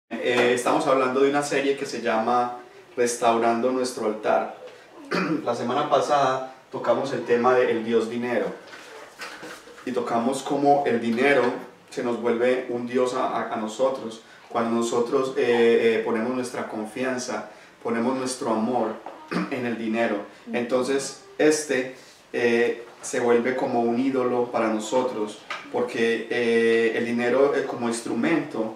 Estamos hablando de una serie que se llama Restaurando nuestro altar. La semana pasada tocamos el tema del Dios dinero y tocamos cómo el dinero se nos vuelve un Dios a nosotros cuando nosotros ponemos nuestra confianza, ponemos nuestro amor en el dinero. Entonces se vuelve como un ídolo para nosotros, porque el dinero como instrumento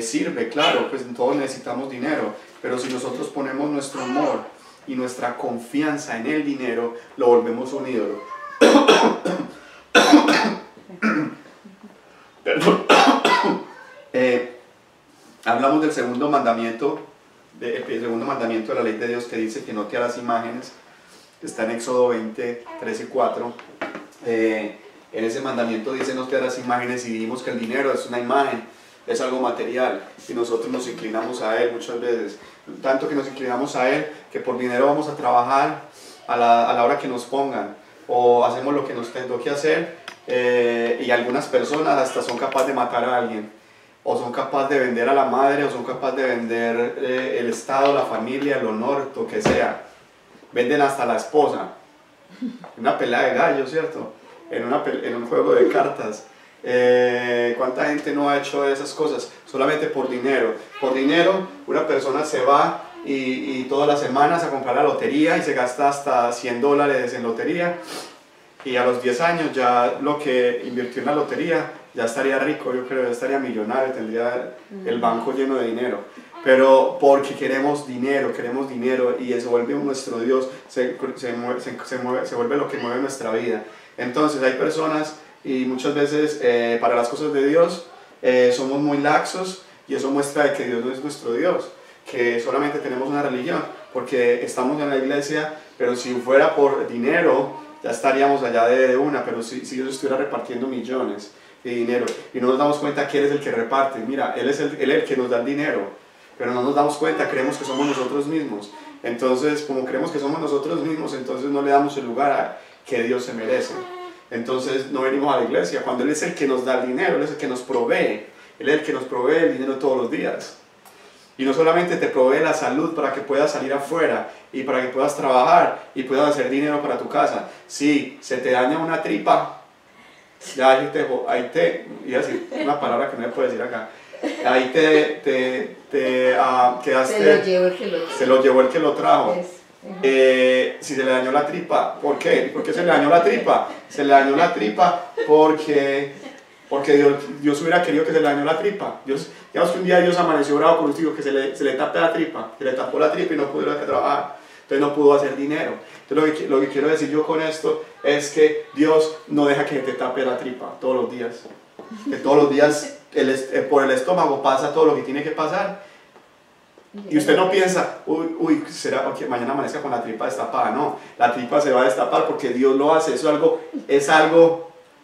sirve, claro, pues todos necesitamos dinero, pero si nosotros ponemos nuestro amor y nuestra confianza en el dinero, lo volvemos un ídolo. Hablamos del segundo mandamiento, el segundo mandamiento de la ley de Dios, que dice que no te harás imágenes, que está en Éxodo 20, 3 y 4. En ese mandamiento dice no te harás imágenes, y dijimos que el dinero es una imagen, es algo material, y nosotros nos inclinamos a él muchas veces, tanto que nos inclinamos a él que por dinero vamos a trabajar a la hora que nos pongan, o hacemos lo que nos tengo que hacer, y algunas personas hasta son capaces de matar a alguien, o son capaces de vender a la madre, o son capaces de vender el estado, la familia, el honor, lo que sea. Venden hasta la esposa, en una pelea de gallos, ¿cierto? En un juego de cartas. ¿Cuánta gente no ha hecho esas cosas? Solamente por dinero. Por dinero una persona se va y todas las semanas a comprar la lotería y se gasta hasta $100 en lotería, y a los 10 años ya lo que invirtió en la lotería ya estaría rico, yo creo, ya estaría millonario, tendría el banco lleno de dinero. Pero porque queremos dinero y se vuelve nuestro Dios, se vuelve lo que mueve nuestra vida. Entonces hay personas, y muchas veces para las cosas de Dios somos muy laxos, y eso muestra de que Dios no es nuestro Dios, que solamente tenemos una religión porque estamos en la iglesia, pero si fuera por dinero ya estaríamos allá de una. Pero si Dios estuviera repartiendo millones de dinero y no nos damos cuenta que Él es el que reparte, mira, Él es el que nos da el dinero, pero no nos damos cuenta, creemos que somos nosotros mismos. Entonces, como creemos que somos nosotros mismos, entonces no le damos el lugar que Dios se merece. Entonces no venimos a la iglesia cuando Él es el que nos da el dinero, Él es el que nos provee, Él es el que nos provee el dinero todos los días. Y no solamente te provee la salud para que puedas salir afuera y para que puedas trabajar y puedas hacer dinero para tu casa. Si se te daña una tripa, ya y así, una palabra que no me puedo decir acá, ahí quedaste, se lo llevó el que lo trajo. Si se le dañó la tripa, ¿por qué? ¿Por qué se le dañó la tripa? Se le dañó la tripa porque Dios hubiera querido que se le dañó la tripa. Digamos que un día Dios amaneció bravo con un tío que se le tape la tripa, se le tapó la tripa y no pudo ir a trabajar, entonces no pudo hacer dinero. Entonces lo que quiero decir yo con esto es que Dios no deja que te tape la tripa todos los días, que todos los días por el estómago pasa todo lo que tiene que pasar. Y usted no piensa, uy, será que mañana amanezca con la tripa destapada. No, la tripa se va a destapar porque Dios lo hace. Eso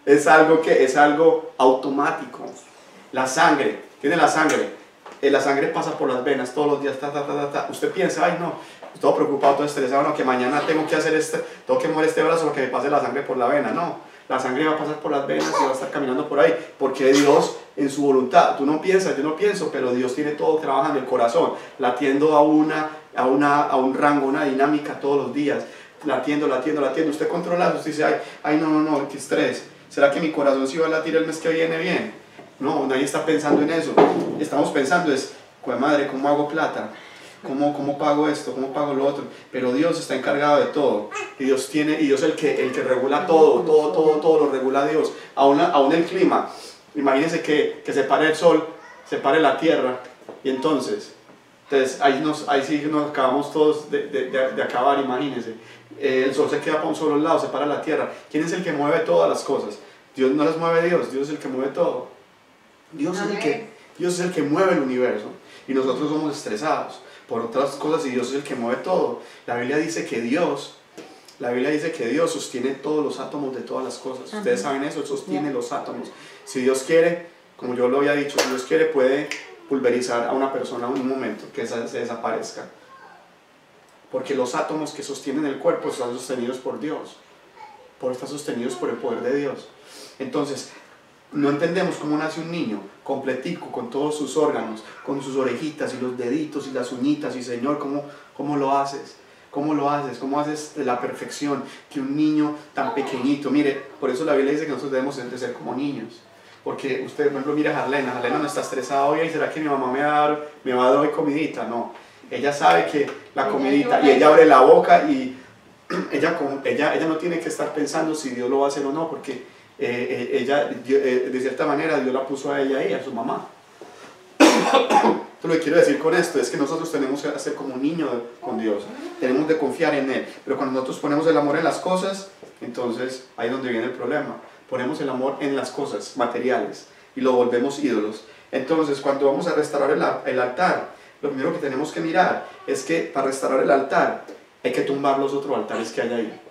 es algo automático. La sangre, tiene la sangre pasa por las venas todos los días, Usted piensa, ay no, estoy todo preocupado, todo estresado, no, que mañana tengo que mover este brazo para que me pase la sangre por la vena. No, la sangre va a pasar por las venas y va a estar caminando por ahí, porque Dios en su voluntad, tú no piensas, yo no pienso, pero Dios tiene todo trabajando en el corazón, latiendo a un rango, una dinámica todos los días, latiendo. Usted controla eso, usted dice, ay no, qué estrés. ¿Será que mi corazón sí va a latir el mes que viene bien? No, nadie está pensando en eso. Estamos pensando pues madre, ¿cómo hago plata? ¿Cómo pago esto? ¿Cómo pago lo otro? Pero Dios está encargado de todo. Y Dios es el que regula todo lo regula Dios. Aún el clima. Imagínense que se pare el sol, se pare la tierra. Y entonces ahí sí nos acabamos todos de acabar, imagínense. El sol se queda para un solo lado, se para la tierra. ¿Quién es el que mueve todas las cosas? Dios no las mueve, Dios es el que mueve todo. Dios es el que mueve el universo. Y nosotros somos estresados por otras cosas, y Dios es el que mueve todo. La Biblia dice que Dios sostiene todos los átomos de todas las cosas. Ustedes saben eso, Él sostiene los átomos. Si Dios quiere, como yo lo había dicho, si Dios quiere puede pulverizar a una persona en un momento, que se desaparezca. Porque los átomos que sostienen el cuerpo están sostenidos por Dios, están sostenidos por el poder de Dios. Entonces, no entendemos cómo nace un niño completico, con todos sus órganos, con sus orejitas y los deditos y las uñitas, y Señor, ¿cómo lo haces? ¿Cómo lo haces? ¿Cómo haces de la perfección que un niño tan pequeñito? Mire, por eso la Biblia dice que nosotros debemos de ser como niños. Porque usted, por ejemplo, mira a Harlena no está estresada hoy, ¿será que mi mamá me va a dar hoy comidita? No, ella sabe que la comidita, y ella abre la boca y ella no tiene que estar pensando si Dios lo va a hacer o no, porque de cierta manera Dios la puso a ella ahí, a su mamá. Entonces, lo que quiero decir con esto es que nosotros tenemos que hacer como un niño con Dios, tenemos de confiar en Él, pero cuando nosotros ponemos el amor en las cosas, entonces ahí es donde viene el problema. Ponemos el amor en las cosas materiales y lo volvemos ídolos. Entonces, cuando vamos a restaurar el altar, lo primero que tenemos que mirar es que para restaurar el altar hay que tumbar los otros altares que hay ahí.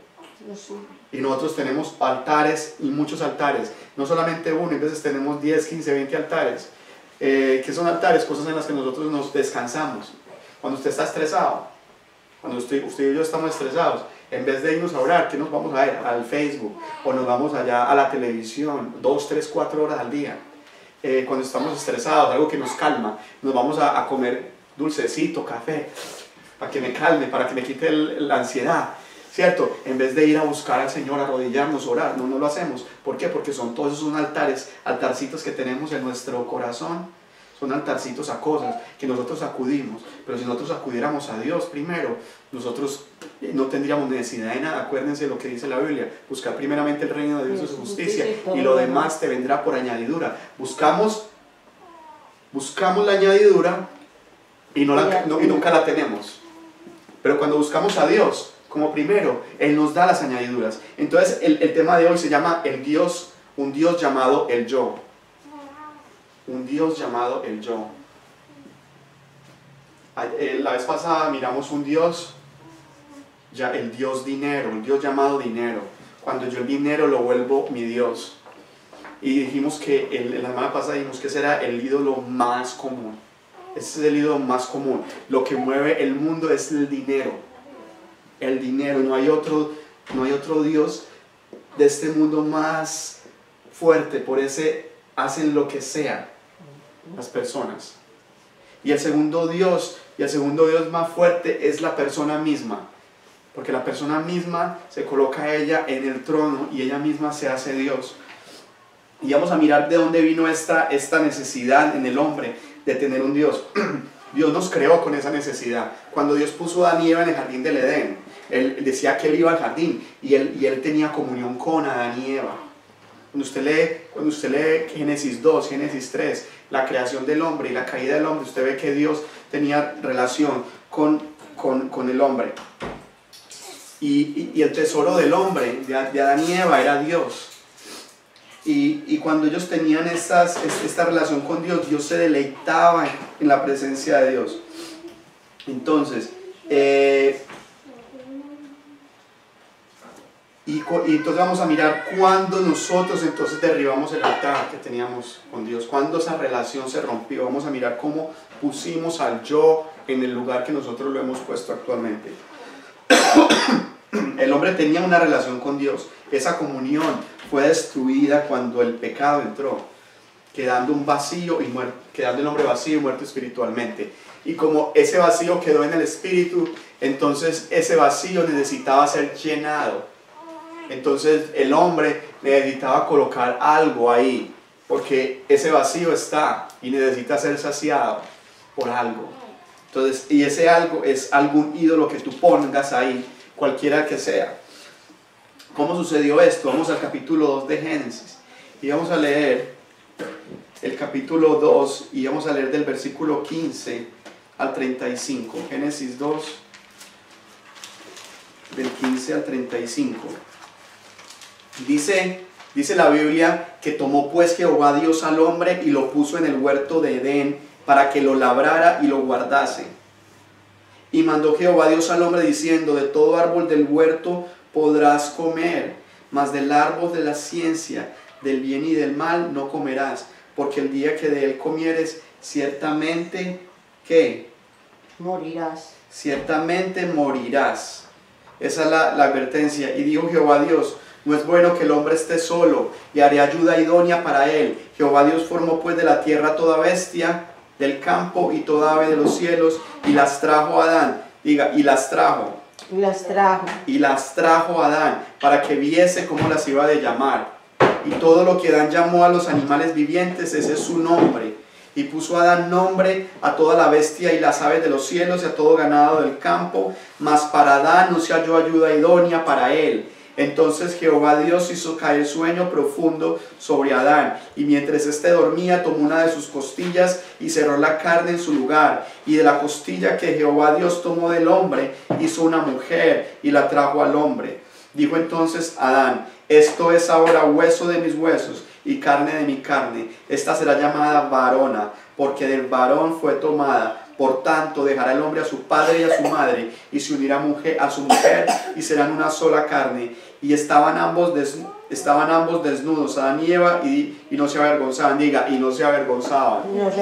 Y nosotros tenemos altares y muchos altares, no solamente uno, a veces tenemos 10, 15, 20 altares. ¿Qué son altares? Cosas en las que nosotros nos descansamos. Cuando usted está estresado, cuando usted y yo estamos estresados, en vez de irnos a orar, ¿qué nos vamos a ir? Al Facebook, o nos vamos allá a la televisión, 2, 3, 4 horas al día. Cuando estamos estresados, algo que nos calma, nos vamos a comer dulcecito, café, para que me calme, para que me quite la ansiedad, ¿cierto? En vez de ir a buscar al Señor, arrodillarnos, orar, no lo hacemos. ¿Por qué? Porque son todos esos altarcitos que tenemos en nuestro corazón. Son altarcitos a cosas que nosotros acudimos, pero si nosotros acudiéramos a Dios primero, nosotros no tendríamos necesidad de nada. Acuérdense lo que dice la Biblia: buscar primeramente el reino de Dios y su justicia, y lo demás te vendrá por añadidura. Buscamos la añadidura y nunca la tenemos, pero cuando buscamos a Dios como primero, Él nos da las añadiduras. Entonces el tema de hoy se llama un Dios llamado el yo. Un Dios llamado el yo. La vez pasada miramos un Dios, el Dios dinero, un Dios llamado dinero. Cuando yo el dinero lo vuelvo mi Dios. Y dijimos que, la semana pasada dijimos que ese era el ídolo más común. Ese es el ídolo más común. Lo que mueve el mundo es el dinero. El dinero. No hay otro Dios de este mundo más fuerte. Por ese hacen lo que sea las personas. Y el segundo Dios más fuerte es la persona misma, porque la persona misma se coloca a ella en el trono y ella misma se hace Dios. Y vamos a mirar de dónde vino esta necesidad en el hombre de tener un Dios. Dios nos creó con esa necesidad. Cuando Dios puso a Adán y Eva en el jardín del Edén, Él decía que Él iba al jardín y él tenía comunión con Adán y Eva. Cuando usted lee Génesis 2, Génesis 3, la creación del hombre y la caída del hombre, usted ve que Dios tenía relación con el hombre. Y el tesoro del hombre, de Adán y Eva, era Dios. Y cuando ellos tenían esta relación con Dios, Dios se deleitaba en la presencia de Dios. Entonces, y entonces vamos a mirar cuándo nosotros entonces derribamos el altar que teníamos con Dios, cuándo esa relación se rompió. Vamos a mirar cómo pusimos al yo en el lugar que nosotros lo hemos puesto actualmente. El hombre tenía una relación con Dios. Esa comunión fue destruida cuando el pecado entró, quedando el hombre vacío y muerto espiritualmente. Y como ese vacío quedó en el espíritu, entonces ese vacío necesitaba ser llenado. Entonces el hombre necesitaba colocar algo ahí, porque ese vacío está y necesita ser saciado por algo. Entonces, y ese algo es algún ídolo que tú pongas ahí, cualquiera que sea. ¿Cómo sucedió esto? Vamos al capítulo 2 de Génesis y vamos a leer el capítulo 2 y vamos a leer del versículo 15 al 35. Génesis 2, del 15 al 35. Dice la Biblia que tomó pues Jehová Dios al hombre y lo puso en el huerto de Edén para que lo labrara y lo guardase. Y mandó Jehová Dios al hombre diciendo: de todo árbol del huerto podrás comer, mas del árbol de la ciencia, del bien y del mal no comerás, porque el día que de él comieres, ciertamente, ¿qué? Morirás. Ciertamente morirás. Esa es la advertencia. Y dijo Jehová Dios: No es bueno que el hombre esté solo, y haré ayuda idónea para él. Jehová Dios formó pues de la tierra toda bestia del campo y toda ave de los cielos, y las trajo a Adán. Diga, y las trajo. Y las trajo a Adán, para que viese cómo las iba de llamar. Y todo lo que Adán llamó a los animales vivientes, ese es su nombre. Y puso Adán nombre a toda la bestia y las aves de los cielos y a todo ganado del campo, mas para Adán no se halló ayuda idónea para él. Entonces Jehová Dios hizo caer sueño profundo sobre Adán, y mientras éste dormía tomó una de sus costillas y cerró la carne en su lugar, y de la costilla que Jehová Dios tomó del hombre hizo una mujer y la trajo al hombre. Dijo entonces Adán: esto es ahora hueso de mis huesos y carne de mi carne. Esta será llamada varona, porque del varón fue tomada. Por tanto, dejará el hombre a su padre y a su madre, y se unirá a su mujer, y serán una sola carne. Y estaban ambos desnudos, Adán y Eva, y no se avergonzaban. Diga, y no se avergonzaban. Y no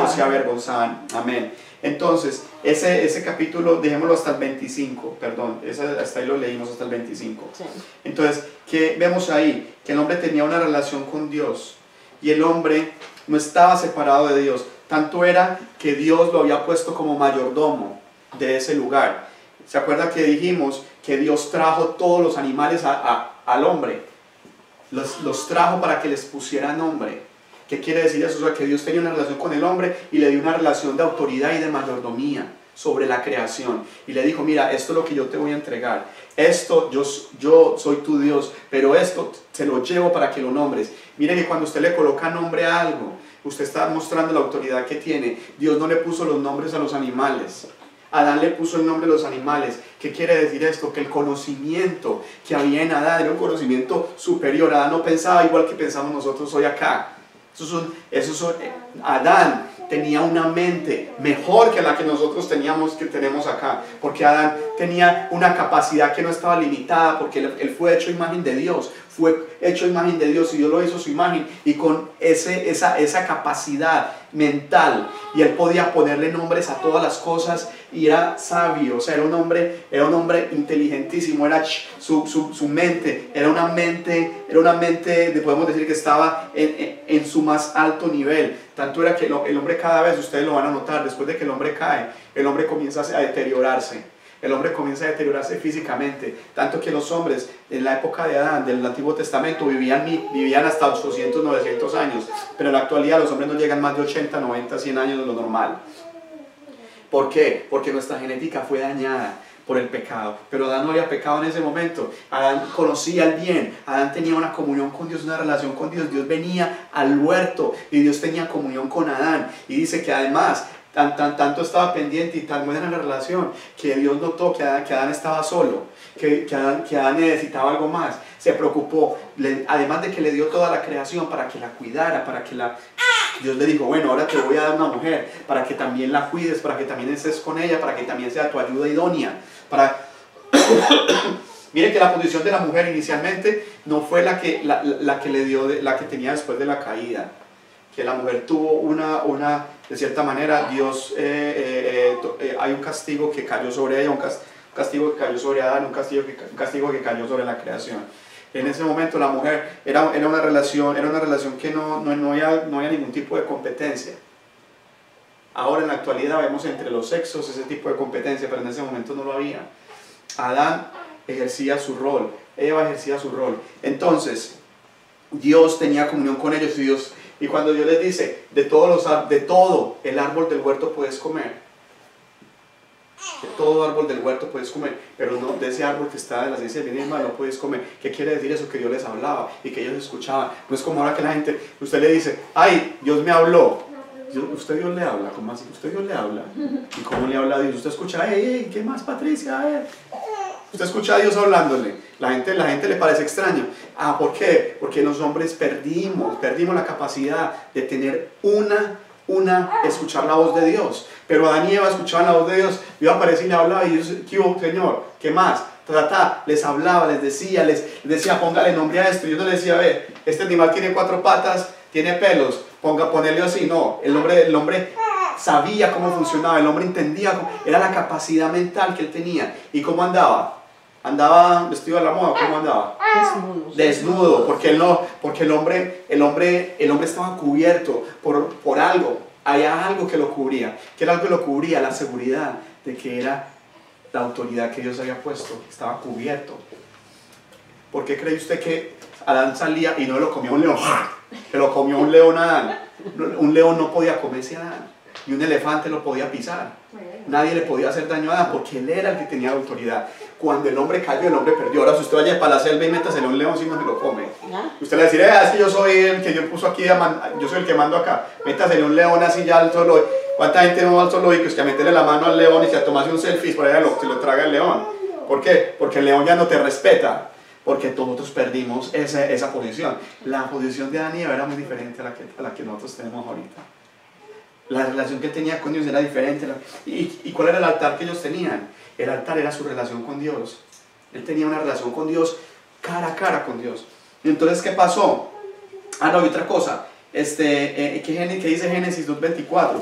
se avergonzaban. Amén. Entonces, ese capítulo, dejémoslo hasta el 25, perdón, hasta ahí lo leímos, hasta el 25. Sí. Entonces, ¿qué vemos ahí? Que el hombre tenía una relación con Dios, y el hombre no estaba separado de Dios. Tanto era que Dios lo había puesto como mayordomo de ese lugar. ¿Se acuerda que dijimos que Dios trajo todos los animales al hombre? Los trajo para que les pusiera nombre. ¿Qué quiere decir eso? O sea, que Dios tenía una relación con el hombre y le dio una relación de autoridad y de mayordomía sobre la creación. Y le dijo: mira, esto es lo que yo te voy a entregar. Esto, yo soy tu Dios, pero esto te lo llevo para que lo nombres. Mire que cuando usted le coloca nombre a algo, usted está mostrando la autoridad que tiene. Dios no le puso los nombres a los animales. Adán le puso el nombre a los animales. ¿Qué quiere decir esto? Que el conocimiento que había en Adán era un conocimiento superior. Adán no pensaba igual que pensamos nosotros hoy acá. Adán tenía una mente mejor que la que nosotros tenemos acá, porque Adán tenía una capacidad que no estaba limitada, porque él fue hecho imagen de Dios, y Dios lo hizo su imagen, y con esa capacidad mental, y él podía ponerle nombres a todas las cosas, y era sabio. O sea, era un hombre inteligentísimo. Su mente era una mente, podemos decir que estaba en su más alto nivel. Tanto era que el hombre, cada vez, ustedes lo van a notar, después de que el hombre cae, el hombre comienza a deteriorarse. El hombre comienza a deteriorarse físicamente, tanto que los hombres en la época de Adán, del Antiguo Testamento, vivían hasta 800, 900 años, pero en la actualidad los hombres no llegan más de 80, 90, 100 años de lo normal. ¿Por qué? Porque nuestra genética fue dañada por el pecado, pero Adán no había pecado en ese momento. Adán conocía el bien, Adán tenía una comunión con Dios, una relación con Dios. Dios venía al huerto y Dios tenía comunión con Adán, y dice que además tanto estaba pendiente y tan buena la relación que Dios notó que Adán estaba solo, que Adán necesitaba algo más. Se preocupó, además de que le dio toda la creación para que la cuidara, Dios le dijo: bueno, ahora te voy a dar una mujer para que también la cuides, para que también estés con ella, para que también sea tu ayuda idónea. Miren que la posición de la mujer inicialmente no fue la que tenía después de la caída. Que la mujer tuvo de cierta manera, Dios, hay un castigo que cayó sobre ella, un castigo que cayó sobre Adán, un castigo que cayó sobre la creación. En ese momento la mujer era una relación que no había ningún tipo de competencia. Ahora en la actualidad vemos entre los sexos ese tipo de competencia, pero en ese momento no lo había. Adán ejercía su rol, Eva ejercía su rol. Entonces Dios tenía comunión con ellos, y cuando Dios les dice: de todo el árbol del huerto puedes comer, de todo árbol del huerto puedes comer, pero no de ese árbol que está de la ciencia del bien y del mal no puedes comer. ¿Qué quiere decir eso? Que Dios les hablaba y que ellos escuchaban. No es como ahora que la gente, usted le dice: ay, Dios me habló. ¿Usted Dios le habla? ¿Cómo así? ¿Usted Dios le habla? ¿Y cómo le habla a Dios? Usted escucha: hey, ¿qué más, Patricia? A ver. Usted escucha a Dios hablándole. La gente le parece extraño. ¿Por qué? Porque los hombres perdimos la capacidad de tener escuchar la voz de Dios. Pero Adán y Eva escuchaban la voz de Dios. Dios aparecía y le hablaba, y Dios: ¿qué hubo, Señor? ¿Qué más? Les hablaba, les decía: póngale nombre a esto. Y yo no le decía: ve, este animal tiene 4 patas, tiene pelos, ponerle así. No, el hombre sabía cómo funcionaba, el hombre entendía, era la capacidad mental que él tenía. ¿Y cómo andaba? ¿Andaba vestido a la moda? ¿Cómo andaba? Desnudo, porque el hombre estaba cubierto por algo. Había algo que lo cubría. ¿Qué era algo que lo cubría? La seguridad de que era la autoridad que Dios había puesto. Estaba cubierto. ¿Por qué cree usted que Adán salía y no lo comió un león? Que lo comió un león a Adán. Un león no podía comerse a Adán. Y un elefante lo podía pisar. Nadie le podía hacer daño a Adán porque él era el que tenía autoridad. Cuando el hombre cayó, el hombre perdió. Ahora, si usted vaya para la selva y métasele a un león, si no se lo come. Usted le dirá, es que yo soy el que yo puso aquí, yo soy el que mando acá. Métasele un león así ya al zoológico. ¿Cuánta gente no va al zoológico? Es que a meterle la mano al león y que a tomarse un selfie por allá se lo traga el león. ¿Por qué? Porque el león ya no te respeta. Porque nosotros perdimos esa posición. La posición de Adán y Eva era muy diferente a la que nosotros tenemos ahorita. La relación que tenía con Dios era diferente. ¿Y cuál era el altar que ellos tenían? El altar era su relación con Dios. Él tenía una relación con Dios, cara a cara con Dios. Y entonces, ¿qué pasó? Ah, no, y otra cosa. ¿Qué dice Génesis 2.24?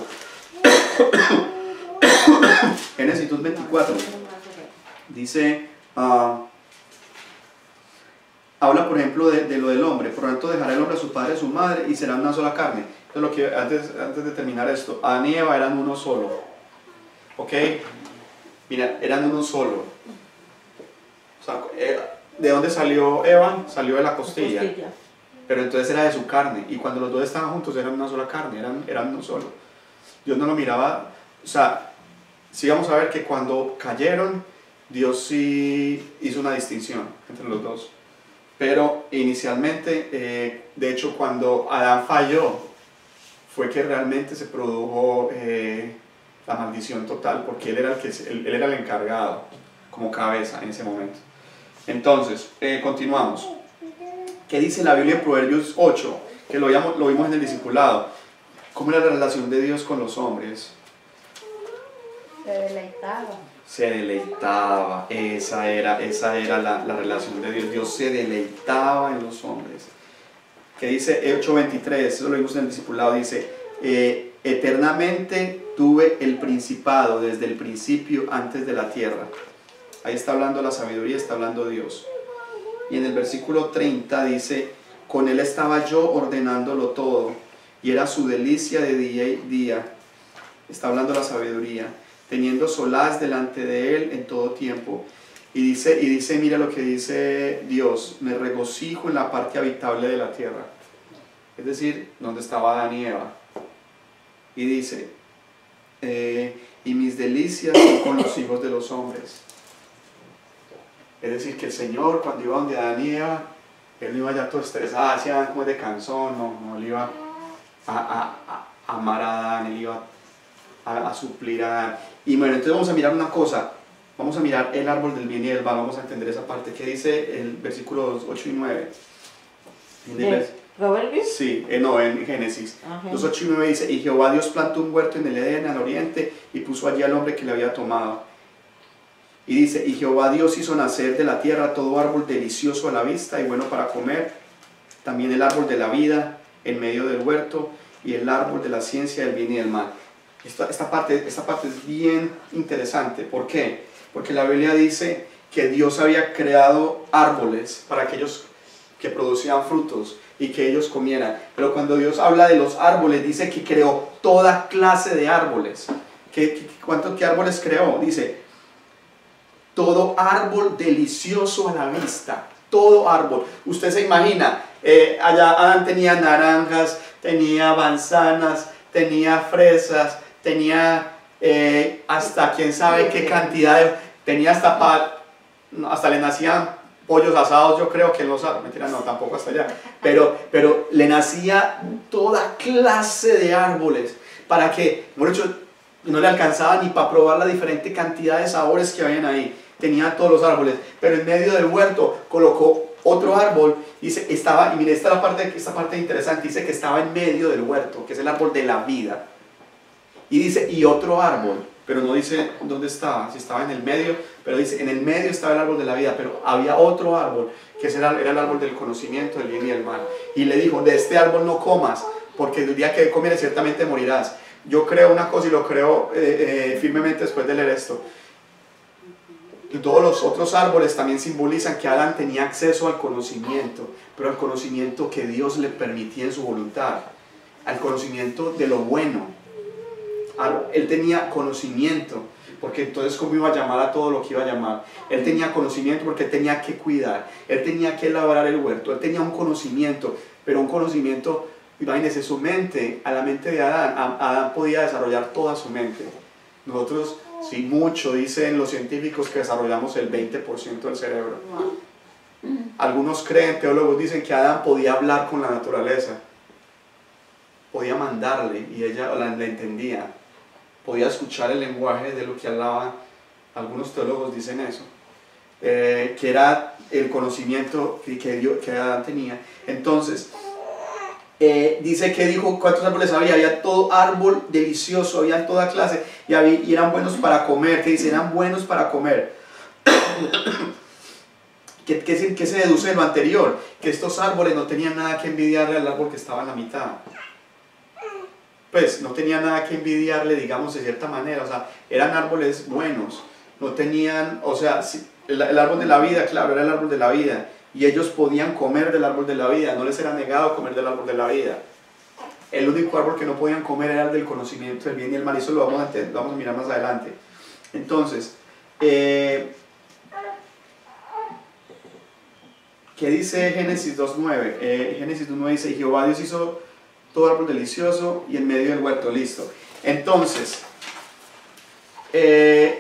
Génesis 2.24 dice... habla, por ejemplo, de lo del hombre. Por lo tanto, dejará el hombre a su padre y a su madre y serán una sola carne. Entonces, lo que, antes de terminar esto, Adán y Eva eran uno solo. ¿Ok? Mira, eran uno solo. O sea, ¿de dónde salió Eva? Salió de la costilla. Pero entonces era de su carne. Y cuando los dos estaban juntos, eran una sola carne. Eran uno solo. Dios no lo miraba. O sea, sí vamos a ver que cuando cayeron, Dios sí hizo una distinción entre los dos. Pero inicialmente, de hecho, cuando Adán falló, fue que realmente se produjo la maldición total, porque él era el encargado, como cabeza en ese momento. Entonces, continuamos. ¿Qué dice la Biblia en Proverbios 8? Que lo vimos en el discipulado. ¿Cómo era la relación de Dios con los hombres? Se deleitaba, esa era la relación de Dios. Dios se deleitaba en los hombres. Que dice 8.23, eso lo vimos en el discipulado, dice, eternamente tuve el principado desde el principio antes de la tierra. Ahí está hablando la sabiduría, está hablando Dios. Y en el versículo 30 dice, con él estaba yo ordenándolo todo, y era su delicia de día y día. Está hablando la sabiduría, teniendo solaz delante de él en todo tiempo. Y dice, mira lo que dice Dios, me regocijo en la parte habitable de la tierra. Es decir, donde estaba Adán y Eva. Y dice, y mis delicias son con los hijos de los hombres. Es decir, que el Señor, cuando iba donde Adán y Eva, él no iba ya todo estresado, hacía como de cansón, no le iba a amar a Adán, él iba a suplir a Adán. Y bueno, entonces vamos a mirar una cosa, vamos a mirar el árbol del bien y del mal, vamos a entender esa parte. ¿Qué dice el versículo 8 y 9? ¿Proverbios? Sí, en Génesis. Los 8 y 9 dice, y Jehová Dios plantó un huerto en el Edén al oriente y puso allí al hombre que le había tomado. Y dice, y Jehová Dios hizo nacer de la tierra todo árbol delicioso a la vista y bueno para comer, también el árbol de la vida en medio del huerto y el árbol de la ciencia del bien y del mal. Esta parte es bien interesante. ¿Por qué? Porque la Biblia dice que Dios había creado árboles para aquellos que producían frutos y que ellos comieran. Pero cuando Dios habla de los árboles, dice que creó toda clase de árboles. ¿Qué árboles creó? Dice, todo árbol delicioso a la vista. Todo árbol. Usted se imagina, allá Adán tenía naranjas, tenía manzanas, tenía fresas, tenía hasta quién sabe qué cantidad, tenía hasta le nacían pollos asados, yo creo que en los árboles, mentira, no, tampoco hasta allá, pero le nacía toda clase de árboles, para que, por hecho, no le alcanzaba ni para probar la diferente cantidad de sabores que habían ahí. Tenía todos los árboles, pero en medio del huerto colocó otro árbol, dice, y mire, esta parte interesante, dice que estaba en medio del huerto, que es el árbol de la vida. Y dice, y otro árbol, pero no dice dónde estaba, si estaba en el medio, pero dice, en el medio estaba el árbol de la vida, pero había otro árbol, que era el árbol del conocimiento del bien y del mal. Y le dijo, de este árbol no comas, porque el día que comieres ciertamente morirás. Yo creo una cosa y lo creo firmemente después de leer esto. Y todos los otros árboles también simbolizan que Adán tenía acceso al conocimiento, pero al conocimiento que Dios le permitía en su voluntad, al conocimiento de lo bueno. Él tenía conocimiento, porque entonces cómo iba a llamar a todo lo que iba a llamar. Él tenía conocimiento porque él tenía que cuidar, él tenía que labrar el huerto, él tenía un conocimiento, pero un conocimiento, imagínense, su mente, a la mente de Adán, Adán podía desarrollar toda su mente. Nosotros, sí, mucho, dicen los científicos que desarrollamos el 20% del cerebro. Algunos creen, teólogos dicen que Adán podía hablar con la naturaleza, podía mandarle y ella la entendía, podía escuchar el lenguaje de lo que hablaba. Algunos teólogos dicen eso, que era el conocimiento que Adán tenía. Entonces, dice que dijo cuántos árboles había. Había todo árbol delicioso, había toda clase, y eran buenos para comer. Que dice, eran buenos para comer. ¿Qué se deduce de lo anterior? Que estos árboles no tenían nada que envidiarle al árbol que estaba en la mitad. Pues no tenía nada que envidiarle, digamos, de cierta manera. O sea, eran árboles buenos, no tenían, o sea, el árbol de la vida, claro, era el árbol de la vida, y ellos podían comer del árbol de la vida, no les era negado comer del árbol de la vida. El único árbol que no podían comer era el del conocimiento del bien y el mal, y eso lo vamos a mirar más adelante. Entonces, ¿qué dice Génesis 2.9? Génesis 2.9 dice, Jehová Dios hizo todo árbol delicioso y en medio del huerto, listo. Entonces, el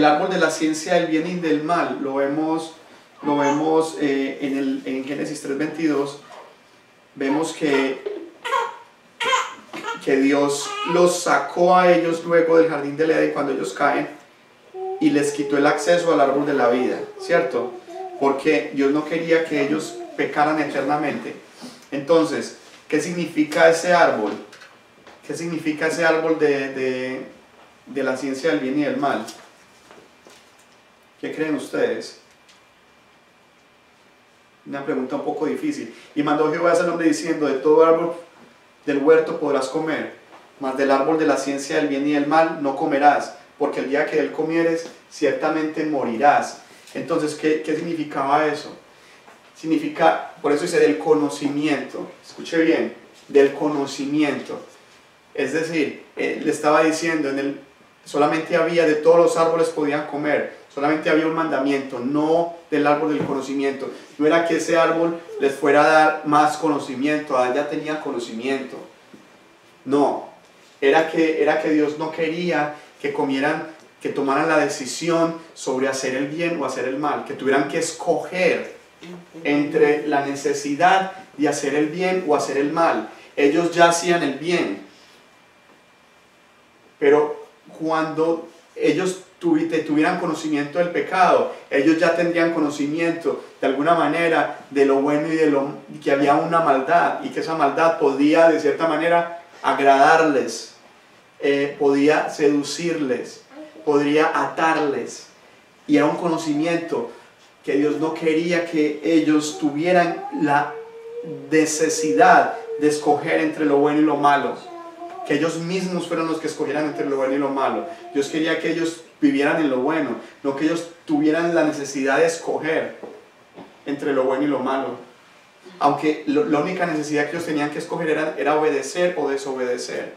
árbol de la ciencia del bien y del mal, lo vemos en Génesis 3.22, vemos que Dios los sacó a ellos luego del jardín del Edén cuando ellos caen y les quitó el acceso al árbol de la vida, ¿cierto? Porque Dios no quería que ellos pecaran eternamente. Entonces, ¿qué significa ese árbol? ¿Qué significa ese árbol de la ciencia del bien y del mal? ¿Qué creen ustedes? Una pregunta un poco difícil. Y mandó Jehová ese nombre diciendo, de todo árbol del huerto podrás comer, mas del árbol de la ciencia del bien y del mal no comerás, porque el día que de él comieres, ciertamente morirás. Entonces, ¿qué significaba eso? Significa, por eso dice, del conocimiento. Escuche bien, del conocimiento. Es decir, le estaba diciendo, solamente había, de todos los árboles podían comer, solamente había un mandamiento, no del árbol del conocimiento. No era que ese árbol les fuera a dar más conocimiento, ya tenía conocimiento. No, era que Dios no quería que comieran, que tomaran la decisión sobre hacer el bien o hacer el mal, que tuvieran que escoger entre la necesidad de hacer el bien o hacer el mal. Ellos ya hacían el bien, pero cuando ellos tuvieran conocimiento del pecado, ellos ya tendrían conocimiento de alguna manera de lo bueno y que había una maldad, y que esa maldad podía de cierta manera agradarles, podía seducirles, podría atarles, y era un conocimiento que Dios no quería que ellos tuvieran la necesidad de escoger entre lo bueno y lo malo, que ellos mismos fueran los que escogieran entre lo bueno y lo malo. Dios quería que ellos vivieran en lo bueno, no que ellos tuvieran la necesidad de escoger entre lo bueno y lo malo. Aunque la única necesidad que ellos tenían que escoger era obedecer o desobedecer.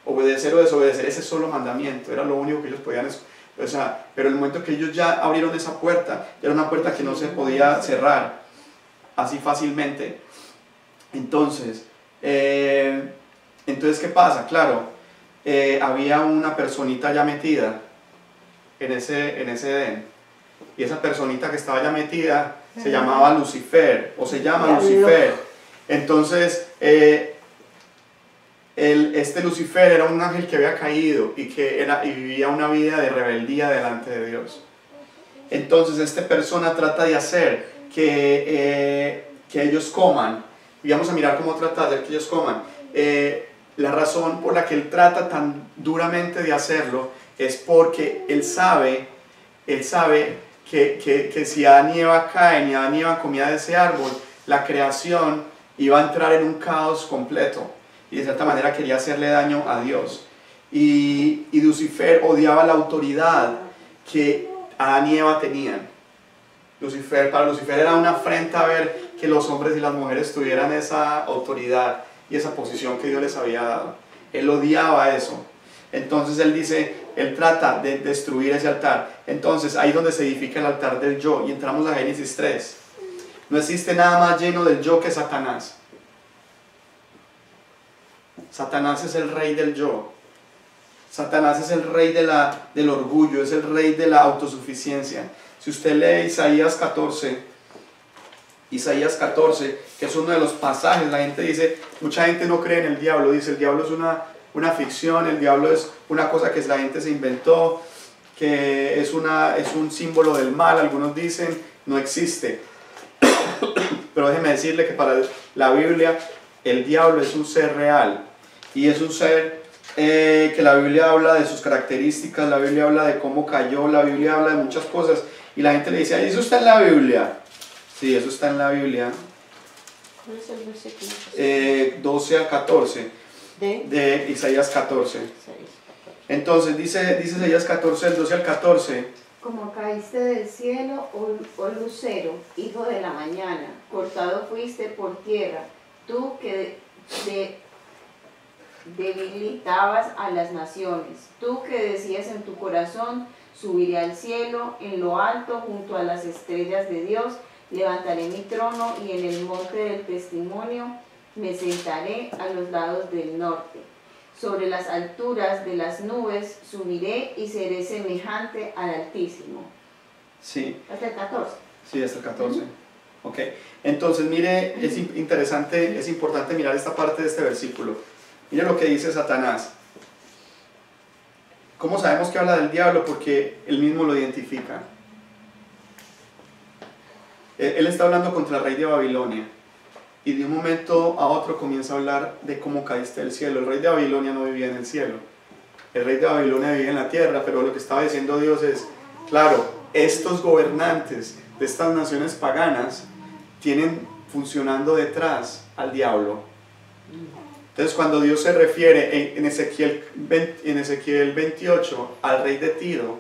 Obedecer o desobedecer, ese solo mandamiento, era lo único que ellos podían escoger. O sea, pero el momento que ellos ya abrieron esa puerta, ya era una puerta que no se podía cerrar así fácilmente. Entonces, ¿qué pasa? Claro, había una personita ya metida en ese Edén, y esa personita que estaba ya metida se llamaba Lucifer, o se llama Lucifer. Entonces, este Lucifer era un ángel que había caído y vivía una vida de rebeldía delante de Dios. Entonces esta persona trata de hacer que ellos coman, y vamos a mirar cómo trata de hacer que ellos coman. La razón por la que él trata tan duramente de hacerlo es porque él sabe que si Adán y Eva caen y Adán y Eva comían de ese árbol, la creación iba a entrar en un caos completo, y de cierta manera quería hacerle daño a Dios. Y Lucifer odiaba la autoridad que Adán y Eva tenían. Para Lucifer era una afrenta ver que los hombres y las mujeres tuvieran esa autoridad y esa posición que Dios les había dado. Él odiaba eso. Entonces él dice, él trata de destruir ese altar. Entonces ahí es donde se edifica el altar del yo, y entramos a Génesis 3. No existe nada más lleno del yo que Satanás. Satanás es el rey del yo. Satanás es el rey del orgullo, es el rey de la autosuficiencia. Si usted lee Isaías 14, que es uno de los pasajes, la gente dice, mucha gente no cree en el diablo, dice el diablo es una ficción, el diablo es una cosa que la gente se inventó, que es un símbolo del mal, algunos dicen, no existe. Pero déjeme decirle que para la Biblia el diablo es un ser real, y es un ser que la Biblia habla de sus características, la Biblia habla de cómo cayó, la Biblia habla de muchas cosas, y la gente le dice, ¿eso está en la Biblia? Sí, eso está en la Biblia. ¿Cuál es el versículo? 12 al 14 de Isaías 14. Entonces dice Isaías 14, del 12 al 14. Como caíste del cielo, oh lucero, hijo de la mañana, cortado fuiste por tierra, tú que debilitabas a las naciones, tú que decías en tu corazón, subiré al cielo, en lo alto, junto a las estrellas de Dios, levantaré mi trono y en el monte del testimonio me sentaré a los lados del norte. Sobre las alturas de las nubes subiré y seré semejante al Altísimo. Sí. Hasta el 14. Sí, hasta el 14. Ok. Entonces, mire, es interesante, es importante mirar esta parte de este versículo. Mire lo que dice Satanás. ¿Cómo sabemos que habla del diablo? Porque él mismo lo identifica. Él está hablando contra el rey de Babilonia. Y de un momento a otro comienza a hablar de cómo caíste del cielo. El rey de Babilonia no vivía en el cielo. El rey de Babilonia vivía en la tierra, pero lo que estaba diciendo Dios es, claro, estos gobernantes de estas naciones paganas tienen funcionando detrás al diablo. Entonces cuando Dios se refiere en Ezequiel 28 al rey de Tiro,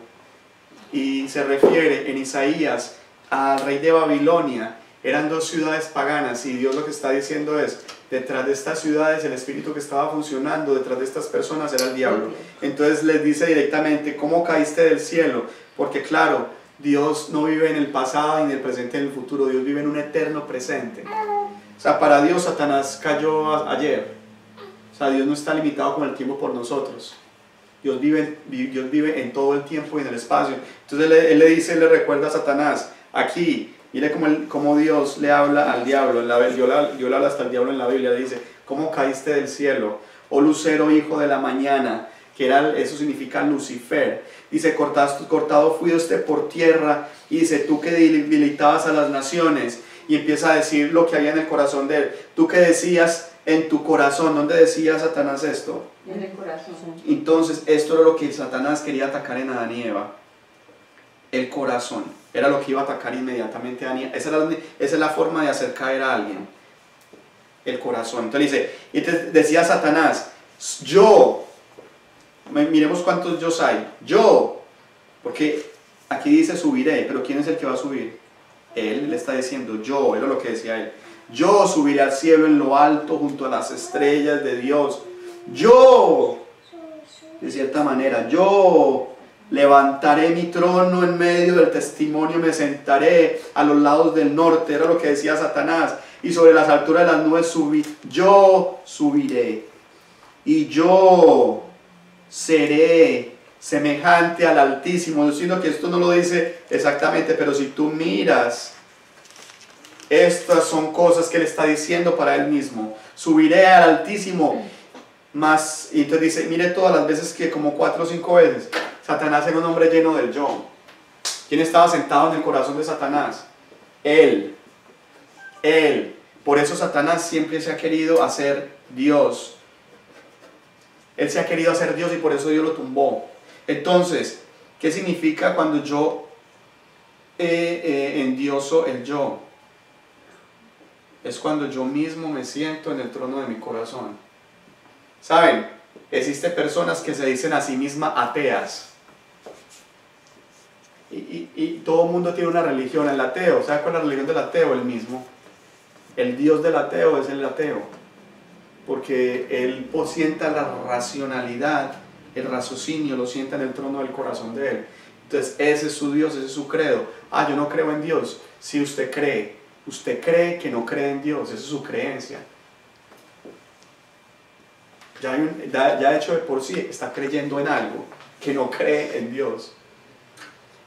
y se refiere en Isaías al rey de Babilonia, eran dos ciudades paganas, y Dios lo que está diciendo es, detrás de estas ciudades el espíritu que estaba funcionando, detrás de estas personas era el diablo. Entonces les dice directamente, ¿cómo caíste del cielo? Porque claro, Dios no vive en el pasado, ni en el presente, ni en el futuro, Dios vive en un eterno presente. O sea, para Dios Satanás cayó ayer. O sea, Dios no está limitado con el tiempo por nosotros. Dios vive en todo el tiempo y en el espacio. Entonces él le recuerda a Satanás, aquí, mire cómo Dios le habla al diablo. Dios le habla hasta al diablo en la Biblia, le dice, ¿cómo caíste del cielo? Oh lucero, hijo de la mañana, que eso significa Lucifer. Dice, cortado fuiste por tierra, y dice, tú que debilitabas a las naciones. Y empieza a decir lo que había en el corazón de él. Tú que decías en tu corazón, ¿dónde decía Satanás esto? En el corazón. Entonces, esto era lo que Satanás quería atacar en Adán y Eva. El corazón. Era lo que iba a atacar inmediatamente a Adán y Eva. Esa es la forma de hacer caer a alguien. El corazón. Entonces dice, y te decía Satanás, yo, miremos cuántos yo hay. Yo, porque aquí dice subiré, pero ¿quién es el que va a subir? Él le está diciendo yo, era lo que decía él. Yo subiré al cielo en lo alto junto a las estrellas de Dios. Yo, de cierta manera, yo levantaré mi trono en medio del testimonio, me sentaré a los lados del norte, era lo que decía Satanás. Y sobre las alturas de las nubes yo subiré. Y yo seré semejante al Altísimo. Yo siento que esto no lo dice exactamente, pero si tú miras, estas son cosas que él está diciendo para él mismo. Subiré al Altísimo. Más, y entonces dice, mire todas las veces que como 4 o 5 veces, Satanás era un hombre lleno del yo. ¿Quién estaba sentado en el corazón de Satanás? Él. Por eso Satanás siempre se ha querido hacer Dios. Él se ha querido hacer Dios y por eso Dios lo tumbó. Entonces, ¿qué significa cuando yo endioso el yo? Es cuando yo mismo me siento en el trono de mi corazón. ¿Saben? Existen personas que se dicen a sí mismas ateas. y todo el mundo tiene una religión. El ateo, ¿sabe cuál es la religión del ateo? El mismo. El Dios del ateo es el ateo, porque él sienta la racionalidad, el raciocinio, lo sienta en el trono del corazón de él. Entonces ese es su Dios, ese es su credo. Ah, yo no creo en Dios. Si usted cree que no cree en Dios, esa es su creencia. Ya hecho de por sí está creyendo en algo que no cree en Dios.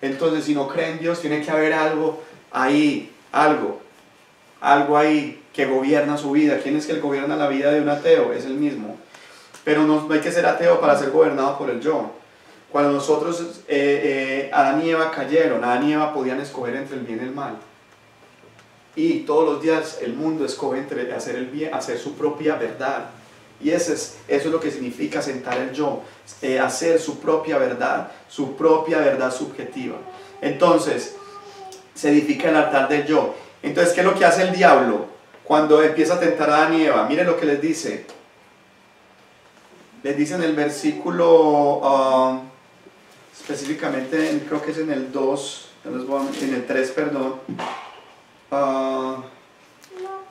Entonces si no cree en Dios, tiene que haber algo ahí, algo ahí que gobierna su vida. ¿Quién es que gobierna la vida de un ateo? Es el mismo. Pero no hay que ser ateo para ser gobernado por el yo. Cuando nosotros, Adán y Eva cayeron, Adán y Eva podían escoger entre el bien y el mal. Y todos los días el mundo escoge entre hacer el bien, hacer su propia verdad. Y eso es lo que significa sentar el yo, hacer su propia verdad subjetiva. Entonces, se edifica el altar del yo. Entonces, ¿qué es lo que hace el diablo cuando empieza a tentar a Adán y Eva? Miren lo que les dice. Les dice en el versículo, específicamente, creo que es en el 2, en el 3, perdón,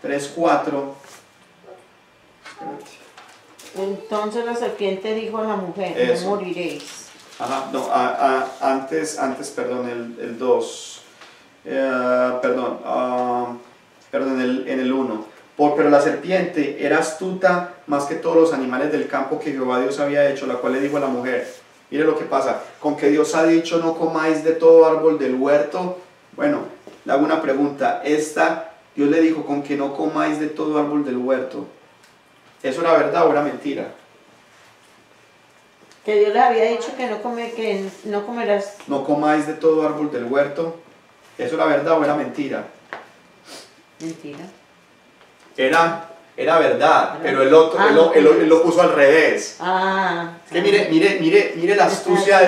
3, 4. Entonces la serpiente dijo a la mujer, no moriréis. Ajá, no, antes, perdón, el 2, en el 1. Pero la serpiente era astuta más que todos los animales del campo que Jehová Dios había hecho, la cual le dijo a la mujer. Mire lo que pasa, con que Dios ha dicho no comáis de todo árbol del huerto. Bueno, le hago una pregunta, Dios le dijo con que no comáis de todo árbol del huerto. ¿Eso era verdad o era mentira? Que Dios le había dicho que no comerás. No comáis de todo árbol del huerto. ¿Eso era verdad o era mentira? Mentira. Era verdad, pero él lo puso al revés. Es que mire la astucia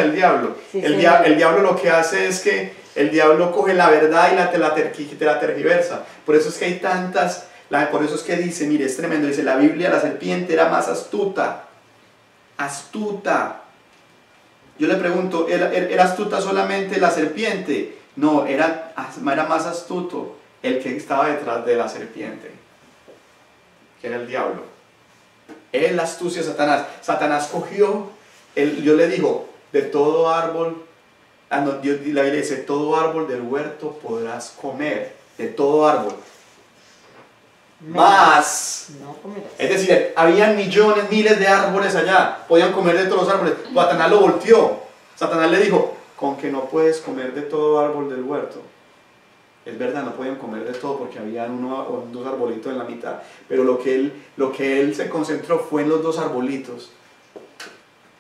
del diablo. Sí, el diablo lo que hace es que el diablo coge la verdad y te la tergiversa. Por eso es que hay tantas, por eso es que dice, mire, es tremendo, dice la Biblia, la serpiente era más astuta. Yo le pregunto, ¿era astuta solamente la serpiente? No, era más astuto el que estaba detrás de la serpiente, que era el diablo. La astucia de Satanás. Satanás cogió, Dios le dijo, de todo árbol, la Biblia dice, todo árbol del huerto podrás comer, de todo árbol. Más, no comerás. Es decir, habían miles de árboles allá, podían comer de todos los árboles. Satanás lo volteó. Satanás le dijo, con que no puedes comer de todo árbol del huerto. Es verdad, no podían comer de todo porque había dos arbolitos en la mitad, pero lo que él se concentró fue en los dos arbolitos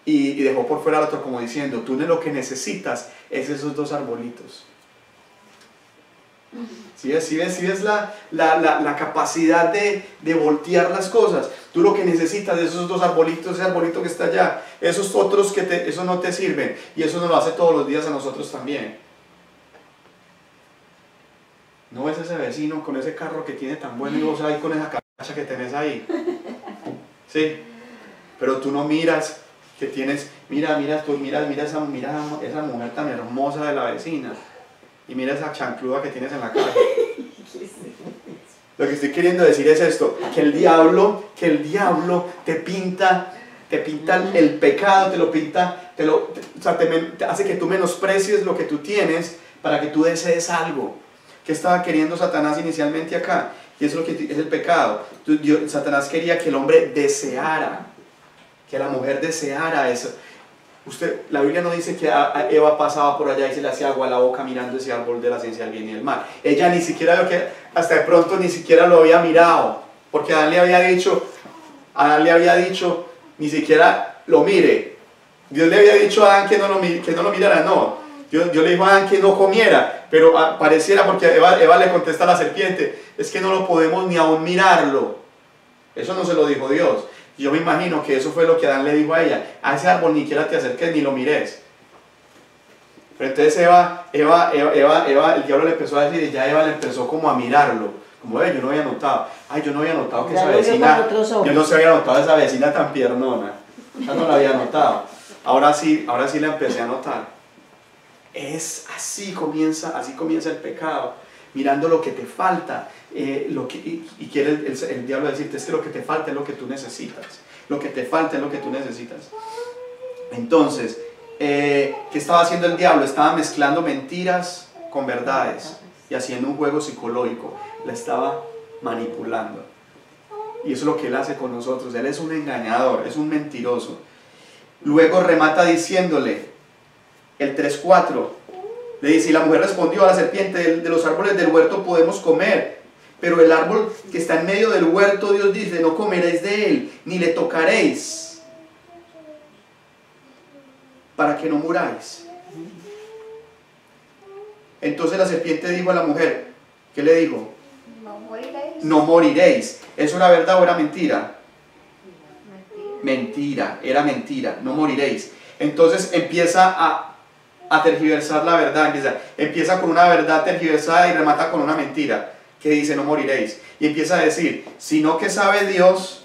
y dejó por fuera al otro, como diciendo, tú lo que necesitas es esos dos arbolitos. ¿Sí ves la capacidad de voltear las cosas? Tú lo que necesitas de esos dos arbolitos, ese arbolito que está allá, esos otros eso no te sirven, y eso nos lo hace todos los días a nosotros también. ¿No ves ese vecino con ese carro que tiene tan bueno y vos ahí con esa cacha que tenés ahí? Sí, pero tú no miras que tienes, mira esa mujer tan hermosa de la vecina y mira esa chancluda que tienes en la cara. Lo que estoy queriendo decir es esto, que el diablo te pinta el pecado, te hace que tú menosprecies lo que tú tienes para que tú desees algo. ¿Qué estaba queriendo Satanás inicialmente acá? Y eso es lo que es el pecado. Satanás quería que el hombre deseara, que la mujer deseara eso. La Biblia no dice que Eva pasaba por allá y se le hacía agua a la boca mirando ese árbol de la ciencia del bien y del mal. Ella ni siquiera hasta de pronto ni siquiera lo había mirado, porque Adán le había dicho, ni siquiera lo mire. Dios le había dicho a Adán que no lo mirara, no. Dios le dijo a Adán que no comiera, pero pareciera, porque Eva le contesta a la serpiente, es que no lo podemos ni aún mirarlo. Eso no se lo dijo Dios. Yo me imagino que eso fue lo que Adán le dijo a ella, a ese árbol ni siquiera te acerques ni lo mires. Pero entonces el diablo le empezó a decir, y ya Eva le empezó como a mirarlo, como yo no había notado, yo no había notado que esa vecina, yo no se había notado esa vecina tan piernona, ya no la había notado, ahora sí la empecé a notar. Así comienza el pecado, mirando lo que te falta, y quiere el diablo decirte, es que lo que te falta es lo que tú necesitas, lo que te falta es lo que tú necesitas. Entonces, ¿qué estaba haciendo el diablo? Estaba mezclando mentiras con verdades y haciendo un juego psicológico, la estaba manipulando. Y eso es lo que él hace con nosotros. Él es un engañador, es un mentiroso. Luego remata diciéndole, el 3:4, le dice, y la mujer respondió a la serpiente, de los árboles del huerto podemos comer, pero el árbol que está en medio del huerto, Dios dice, no comeréis de él, ni le tocaréis, para que no muráis. Entonces la serpiente dijo a la mujer, ¿qué le dijo? No moriréis. No moriréis. ¿Eso era verdad o era mentira? Mentira, era mentira, no moriréis. Entonces empieza a tergiversar la verdad, empieza con una verdad tergiversada y remata con una mentira, que dice no moriréis. Y empieza a decir, sino que sabe Dios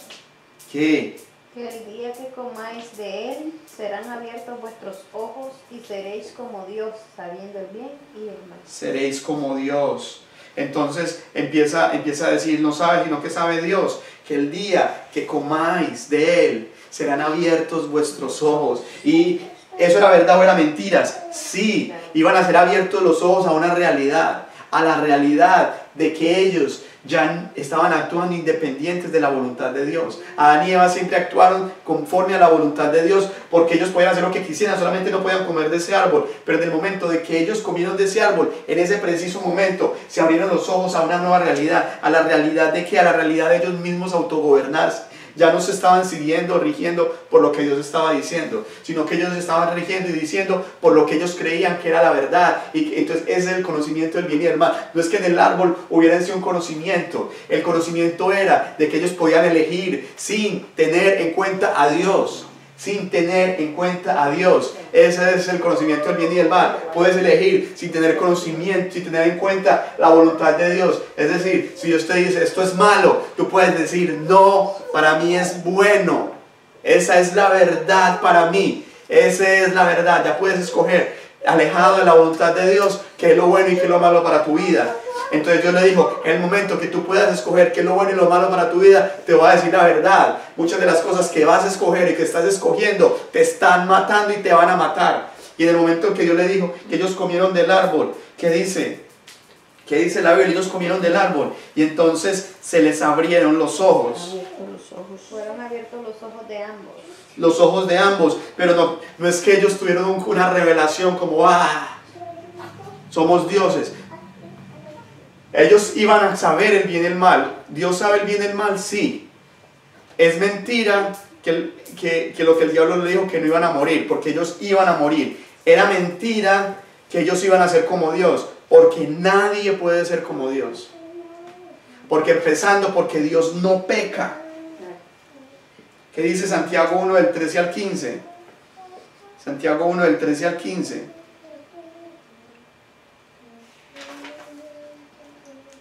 que el día que comáis de él, serán abiertos vuestros ojos y seréis como Dios, sabiendo el bien y el mal. Seréis como Dios. Entonces empieza a decir, no sabe, sino que sabe Dios, que el día que comáis de él, serán abiertos vuestros ojos. Y ¿eso era verdad o era mentiras? Sí, iban a ser abiertos los ojos a una realidad, a la realidad de que ellos ya estaban actuando independientes de la voluntad de Dios. Adán y Eva siempre actuaron conforme a la voluntad de Dios, porque ellos podían hacer lo que quisieran, solamente no podían comer de ese árbol. Pero en el momento de que ellos comieron de ese árbol, en ese preciso momento se abrieron los ojos a una nueva realidad, a la realidad de que, a la realidad de ellos mismos autogobernarse. Ya no se estaban siguiendo, rigiendo por lo que Dios estaba diciendo, sino que ellos estaban rigiendo y diciendo por lo que ellos creían que era la verdad. Y entonces ese es el conocimiento del bien y del mal. No es que en el árbol hubiera sido un conocimiento. El conocimiento era de que ellos podían elegir sin tener en cuenta a Dios. Sin tener en cuenta a Dios. Ese es el conocimiento del bien y del mal. Puedes elegir sin tener conocimiento, sin tener en cuenta la voluntad de Dios. Es decir, si Dios te dice esto es malo, tú puedes decir no, para mí es bueno. Esa es la verdad para mí. Esa es la verdad. Ya puedes escoger, alejado de la voluntad de Dios, qué es lo bueno y qué es lo malo para tu vida. Entonces Dios le dijo, en el momento que tú puedas escoger qué es lo bueno y lo malo para tu vida, te voy a decir la verdad. Muchas de las cosas que vas a escoger y que estás escogiendo te están matando y te van a matar. Y en el momento en que Dios le dijo que ellos comieron del árbol, ¿qué dice? ¿Qué dice la Biblia? Ellos comieron del árbol y entonces se les abrieron los ojos. Fueron abiertos los ojos de ambos. Los ojos de ambos, pero no es que ellos tuvieron una revelación como, somos dioses. Ellos iban a saber el bien y el mal. ¿Dios sabe el bien y el mal? Sí. Es mentira que lo que el diablo le dijo, que no iban a morir, porque ellos iban a morir. Era mentira que ellos iban a ser como Dios, porque nadie puede ser como Dios. Porque porque Dios no peca. ¿Qué dice Santiago 1 del 13 al 15? Santiago 1 del 13 al 15.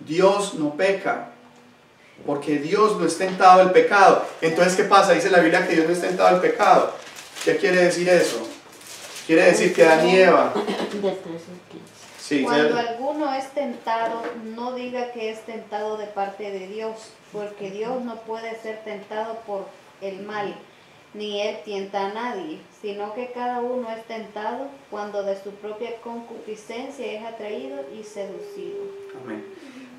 Dios no peca, porque Dios no es tentado del pecado. Entonces, ¿qué pasa? Dice la Biblia que Dios no es tentado del pecado. ¿Qué quiere decir eso? Quiere decir que Adán y Eva. Sí, cuando alguno es tentado, no diga que es tentado de parte de Dios, porque Dios no puede ser tentado por el mal, ni él tienta a nadie, sino que cada uno es tentado cuando de su propia concupiscencia es atraído y seducido. Amén.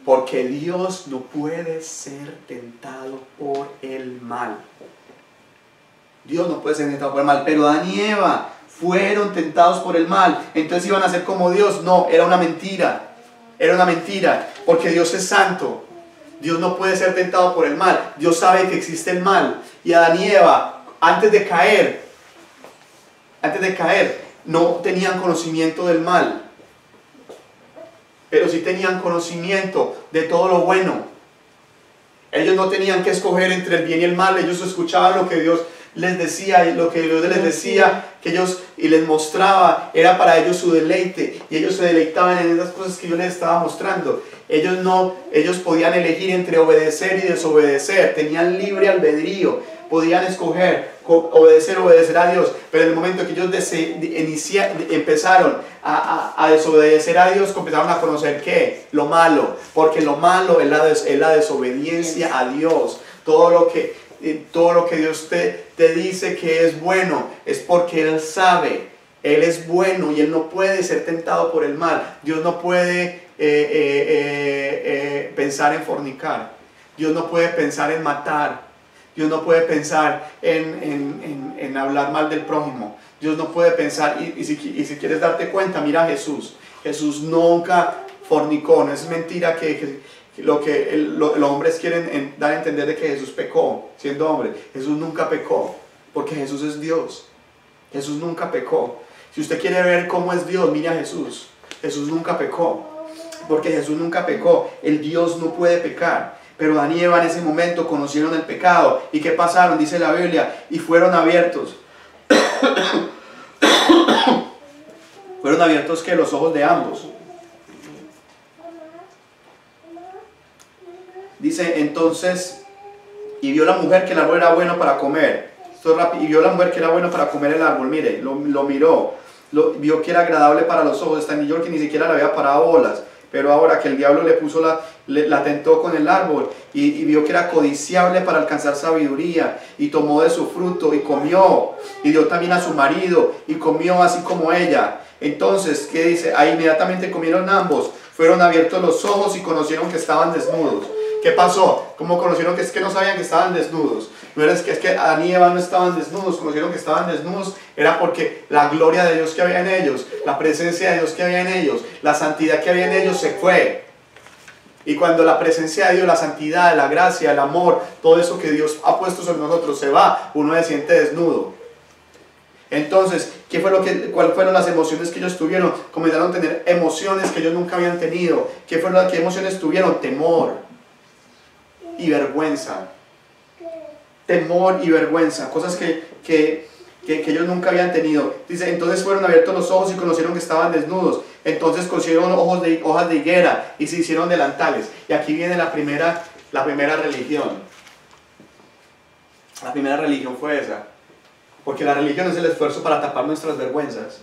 Porque Dios no puede ser tentado por el mal. Dios no puede ser tentado por el mal, pero Adán y Eva fueron tentados por el mal. Entonces iban a ser como Dios. No, era una mentira. Era una mentira, porque Dios es santo. Dios no puede ser tentado por el mal. Dios sabe que existe el mal. Y Adán y Eva, antes de caer, no tenían conocimiento del mal, pero sí tenían conocimiento de todo lo bueno. Ellos no tenían que escoger entre el bien y el mal. Ellos escuchaban lo que Dios les decía, y lo que Dios les decía y les mostraba era para ellos su deleite, y ellos se deleitaban en esas cosas que yo les estaba mostrando. Ellos podían elegir entre obedecer y desobedecer, tenían libre albedrío, podían escoger obedecer a Dios, pero en el momento que ellos empezaron a desobedecer a Dios, empezaron a conocer ¿qué? Lo malo, porque lo malo es la desobediencia a Dios. Todo lo que Dios te dice que es bueno es porque Él sabe, Él es bueno y Él no puede ser tentado por el mal. Dios no puede pensar en fornicar, Dios no puede pensar en matar, Dios no puede pensar en hablar mal del prójimo, Dios no puede pensar, y si quieres darte cuenta, mira a Jesús. Jesús nunca fornicó. No es mentira que los hombres quieren dar a entender de que Jesús pecó siendo hombre. Jesús nunca pecó, porque Jesús es Dios. Jesús nunca pecó. Si usted quiere ver cómo es Dios, mire a Jesús. Jesús nunca pecó, porque Jesús nunca pecó. El Dios no puede pecar. Pero Adán y Eva en ese momento conocieron el pecado. ¿Y qué pasaron? Dice la Biblia, y fueron abiertos. Fueron abiertos que los ojos de ambos. Dice entonces, y vio la mujer que el árbol era bueno para comer. Y vio la mujer que era bueno para comer el árbol. Mire, lo miró. Vio que era agradable para los ojos. Está en New York, que ni siquiera le había parado bolas. Pero ahora que el diablo le puso la tentó con el árbol y vio que era codiciable para alcanzar sabiduría, y tomó de su fruto y comió, y dio también a su marido y comió así como ella. Entonces, ¿qué dice? Ahí inmediatamente comieron ambos, fueron abiertos los ojos y conocieron que estaban desnudos. ¿Qué pasó? ¿Cómo conocieron que es que no sabían que estaban desnudos? No era que es que Adán y Eva no estaban desnudos, conocieron que estaban desnudos, era porque la gloria de Dios que había en ellos, la presencia de Dios que había en ellos, la santidad que había en ellos se fue. Y cuando la presencia de Dios, la santidad, la gracia, el amor, todo eso que Dios ha puesto sobre nosotros se va, uno se siente desnudo. Entonces, ¿cuáles fueron las emociones que ellos tuvieron? Comenzaron a tener emociones que ellos nunca habían tenido. ¿Qué emociones tuvieron? Temor y vergüenza. Temor y vergüenza, cosas que ellos nunca habían tenido. Dice, entonces fueron abiertos los ojos y conocieron que estaban desnudos. Entonces cosieron hojas de higuera y se hicieron delantales. Y aquí viene la primera religión. La primera religión fue esa. Porque la religión es el esfuerzo para tapar nuestras vergüenzas.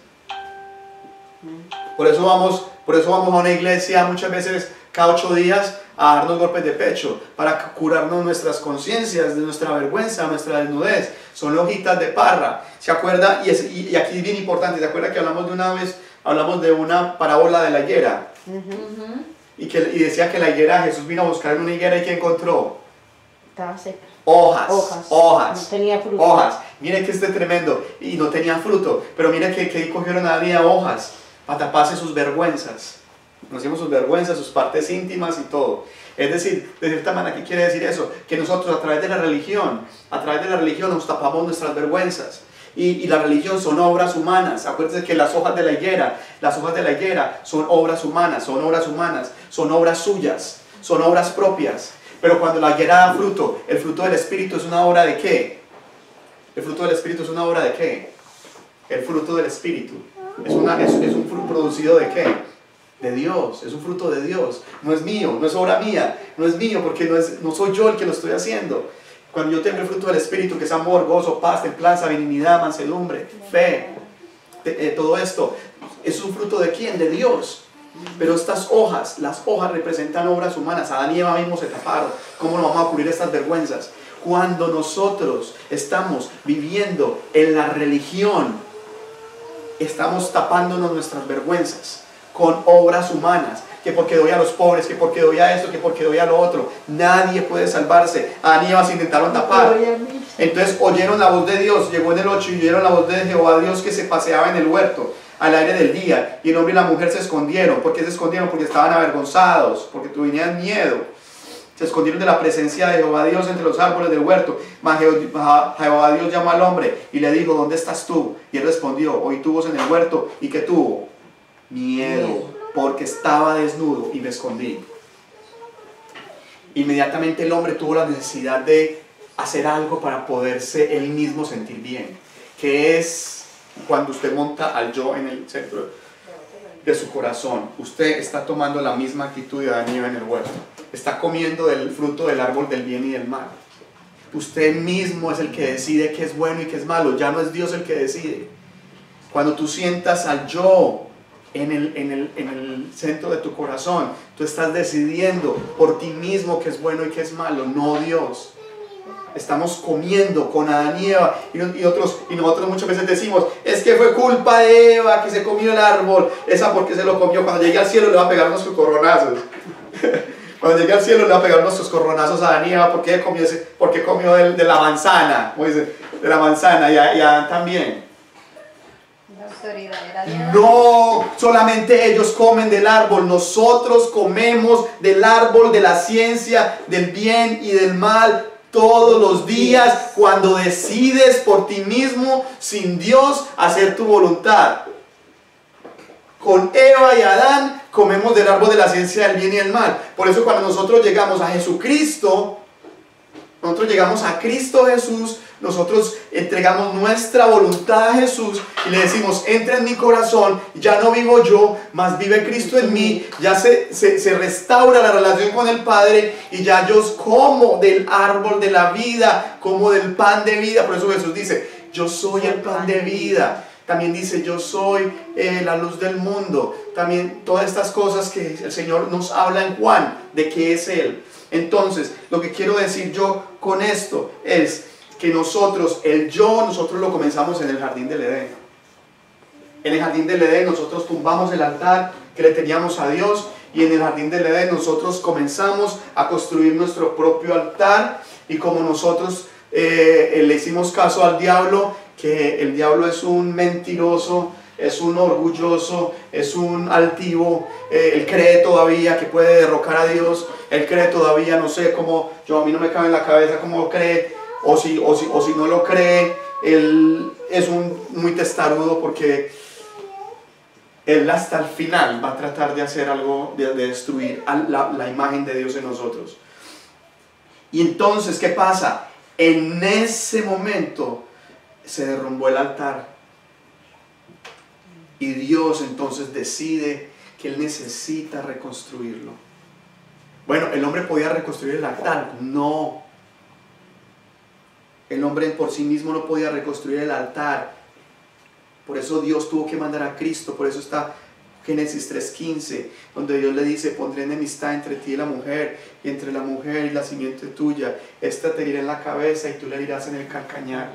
Por eso vamos a una iglesia muchas veces cada 8 días a darnos golpes de pecho, para curarnos nuestras conciencias de nuestra vergüenza, nuestra desnudez. Son hojitas de parra. ¿Se acuerda? Y aquí es bien importante. ¿Se acuerda que hablamos de una parábola de la higuera? Y decía que la higuera, Jesús vino a buscar en una higuera y ¿qué encontró? Estaba seca. Hojas. No tenía fruto. Hojas. Mire que tremendo. Y no tenía fruto. Pero mire que cogieron a día hojas para taparse sus vergüenzas. Conocimos sus vergüenzas, sus partes íntimas y todo. Es decir, de cierta manera, ¿qué quiere decir eso? Que nosotros a través de la religión nos tapamos nuestras vergüenzas. Y la religión son obras humanas. Acuérdense que las hojas de la higuera son obras humanas, son obras suyas, son obras propias. Pero cuando la higuera da fruto, el fruto del Espíritu es una obra de ¿qué? ¿El fruto del Espíritu es una obra de qué? El fruto del Espíritu es un fruto producido de qué? De Dios, es un fruto de Dios. No es mío, no es obra mía, no es mío porque no soy yo el que lo estoy haciendo. Cuando yo tengo el fruto del Espíritu, que es amor, gozo, paz, templanza, benignidad, mansedumbre, fe, todo esto, es un fruto de ¿quién? De Dios. Pero las hojas representan obras humanas. Adán y Eva mismo se taparon. ¿Cómo nos vamos a cubrir estas vergüenzas? Cuando nosotros estamos viviendo en la religión, estamos tapándonos nuestras vergüenzas con obras humanas, que porque doy a los pobres, que porque doy a esto, que porque doy a lo otro. Nadie puede salvarse. Adán y Eva se intentaron tapar. Entonces oyeron la voz de Dios, llegó en el 8, y oyeron la voz de Jehová Dios que se paseaba en el huerto al aire del día, y el hombre y la mujer se escondieron. ¿Por qué se escondieron? Porque estaban avergonzados, porque tenían miedo. Se escondieron de la presencia de Jehová Dios entre los árboles del huerto. Mas Jehová Dios llamó al hombre y le dijo, ¿dónde estás tú? Y él respondió, oí tu voz en el huerto. ¿Y qué tuvo? Miedo, porque estaba desnudo y me escondí. Inmediatamente el hombre tuvo la necesidad de hacer algo para poderse él mismo sentir bien, que es cuando usted monta al yo en el centro de su corazón. Usted está tomando la misma actitud de Adán y Eva en el huerto. Está comiendo del fruto del árbol del bien y del mal. Usted mismo es el que decide qué es bueno y qué es malo. Ya no es Dios el que decide. Cuando tú sientas al yo en el centro de tu corazón, tú estás decidiendo por ti mismo qué es bueno y qué es malo, no Dios. Estamos comiendo con Adán y Eva y nosotros muchas veces decimos, es que fue culpa de Eva que se comió el árbol. Esa porque se lo comió. Cuando llegue al cielo le va a pegar unos coronazos. Cuando llegue al cielo le va a pegar unos coronazos a Adán y Eva porque comió de la manzana, como dice, de la manzana, y Adán también. La autoridad era de Adán. No, solamente ellos comen del árbol, nosotros comemos del árbol de la ciencia, del bien y del mal todos los días cuando decides por ti mismo, sin Dios, hacer tu voluntad. Con Eva y Adán comemos del árbol de la ciencia del bien y del mal. Por eso cuando nosotros llegamos a Jesucristo, nosotros llegamos a Cristo Jesús, nosotros entregamos nuestra voluntad a Jesús y le decimos, entra en mi corazón, ya no vivo yo, mas vive Cristo en mí. Ya se restaura la relación con el Padre y ya yo como del árbol de la vida, como del pan de vida. Por eso Jesús dice, yo soy el pan de vida. También dice, yo soy la luz del mundo. También todas estas cosas que el Señor nos habla en Juan, de que es Él. Entonces, lo que quiero decir yo con esto es que nosotros lo comenzamos en el jardín del Edén. En el jardín del Edén nosotros tumbamos el altar que le teníamos a Dios, y en el jardín del Edén nosotros comenzamos a construir nuestro propio altar, y como nosotros le hicimos caso al diablo, que el diablo es un mentiroso, es un orgulloso, es un altivo, él cree todavía que puede derrocar a Dios, él cree todavía, no sé cómo, a mí no me cabe en la cabeza cómo cree, o si no lo cree, él es muy testarudo, porque él hasta el final va a tratar de hacer algo, de destruir la imagen de Dios en nosotros. Y entonces, ¿qué pasa? En ese momento se derrumbó el altar. Y Dios entonces decide que Él necesita reconstruirlo. Bueno, ¿el hombre podía reconstruir el altar? No. El hombre por sí mismo no podía reconstruir el altar. Por eso Dios tuvo que mandar a Cristo. Por eso está Génesis 3:15, donde Dios le dice, pondré enemistad entre ti y la mujer, y entre la mujer y la simiente tuya. Esta te herirá en la cabeza y tú le herirás en el calcañar.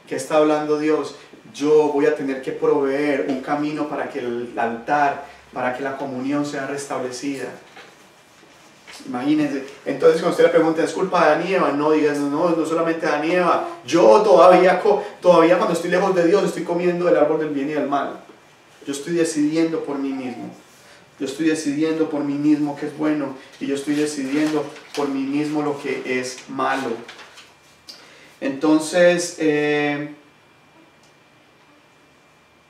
¿Qué está hablando Dios? Yo voy a tener que proveer un camino para que el altar, para que la comunión sea restablecida. Imagínense. Entonces cuando usted le pregunta, ¿es culpa de Adán y Eva? No digas, no solamente Adán y Eva. Yo todavía cuando estoy lejos de Dios estoy comiendo del árbol del bien y del mal. Yo estoy decidiendo por mí mismo. Yo estoy decidiendo por mí mismo qué es bueno, y yo estoy decidiendo por mí mismo lo que es malo. Entonces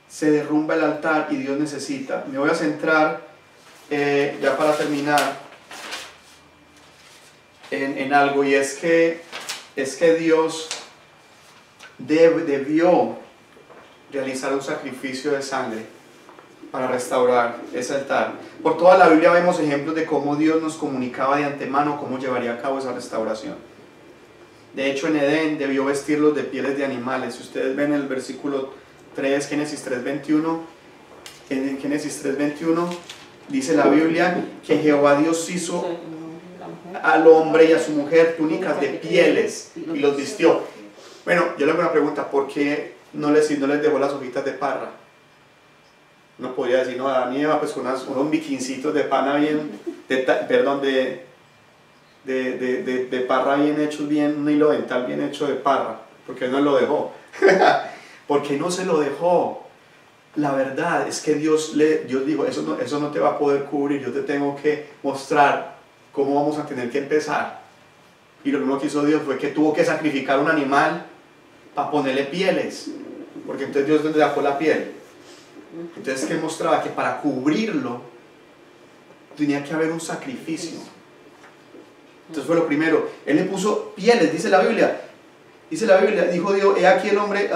se derrumba el altar y Dios necesita. Me voy a centrar ya para terminar en algo, y es que Dios debió realizar un sacrificio de sangre para restaurar ese altar. Por toda la Biblia vemos ejemplos de cómo Dios nos comunicaba de antemano cómo llevaría a cabo esa restauración. De hecho, en Edén debió vestirlos de pieles de animales. Si ustedes ven el versículo 3, Génesis 3:21, en Génesis 3:21 dice la Biblia que Jehová Dios hizo al hombre y a su mujer túnicas de pieles y los vistió. Bueno, yo le hago una pregunta, ¿por qué no les dejó las hojitas de parra? No podía decir, no, Adán y Eva, pues con unos biquincitos de pana bien, de parra bien hechos, un hilo dental bien hecho de parra. ¿Por qué no lo dejó? Porque no se lo dejó. La verdad es que Dios dijo, eso no te va a poder cubrir, yo te tengo que mostrar cómo vamos a tener que empezar. Y lo primero que hizo Dios fue que tuvo que sacrificar un animal para ponerle pieles, porque entonces Dios le sacó la piel. Entonces, ¿qué mostraba? Que para cubrirlo tenía que haber un sacrificio. Entonces fue lo primero. Él le puso pieles, dice la Biblia, dijo Dios, he aquí el hombre,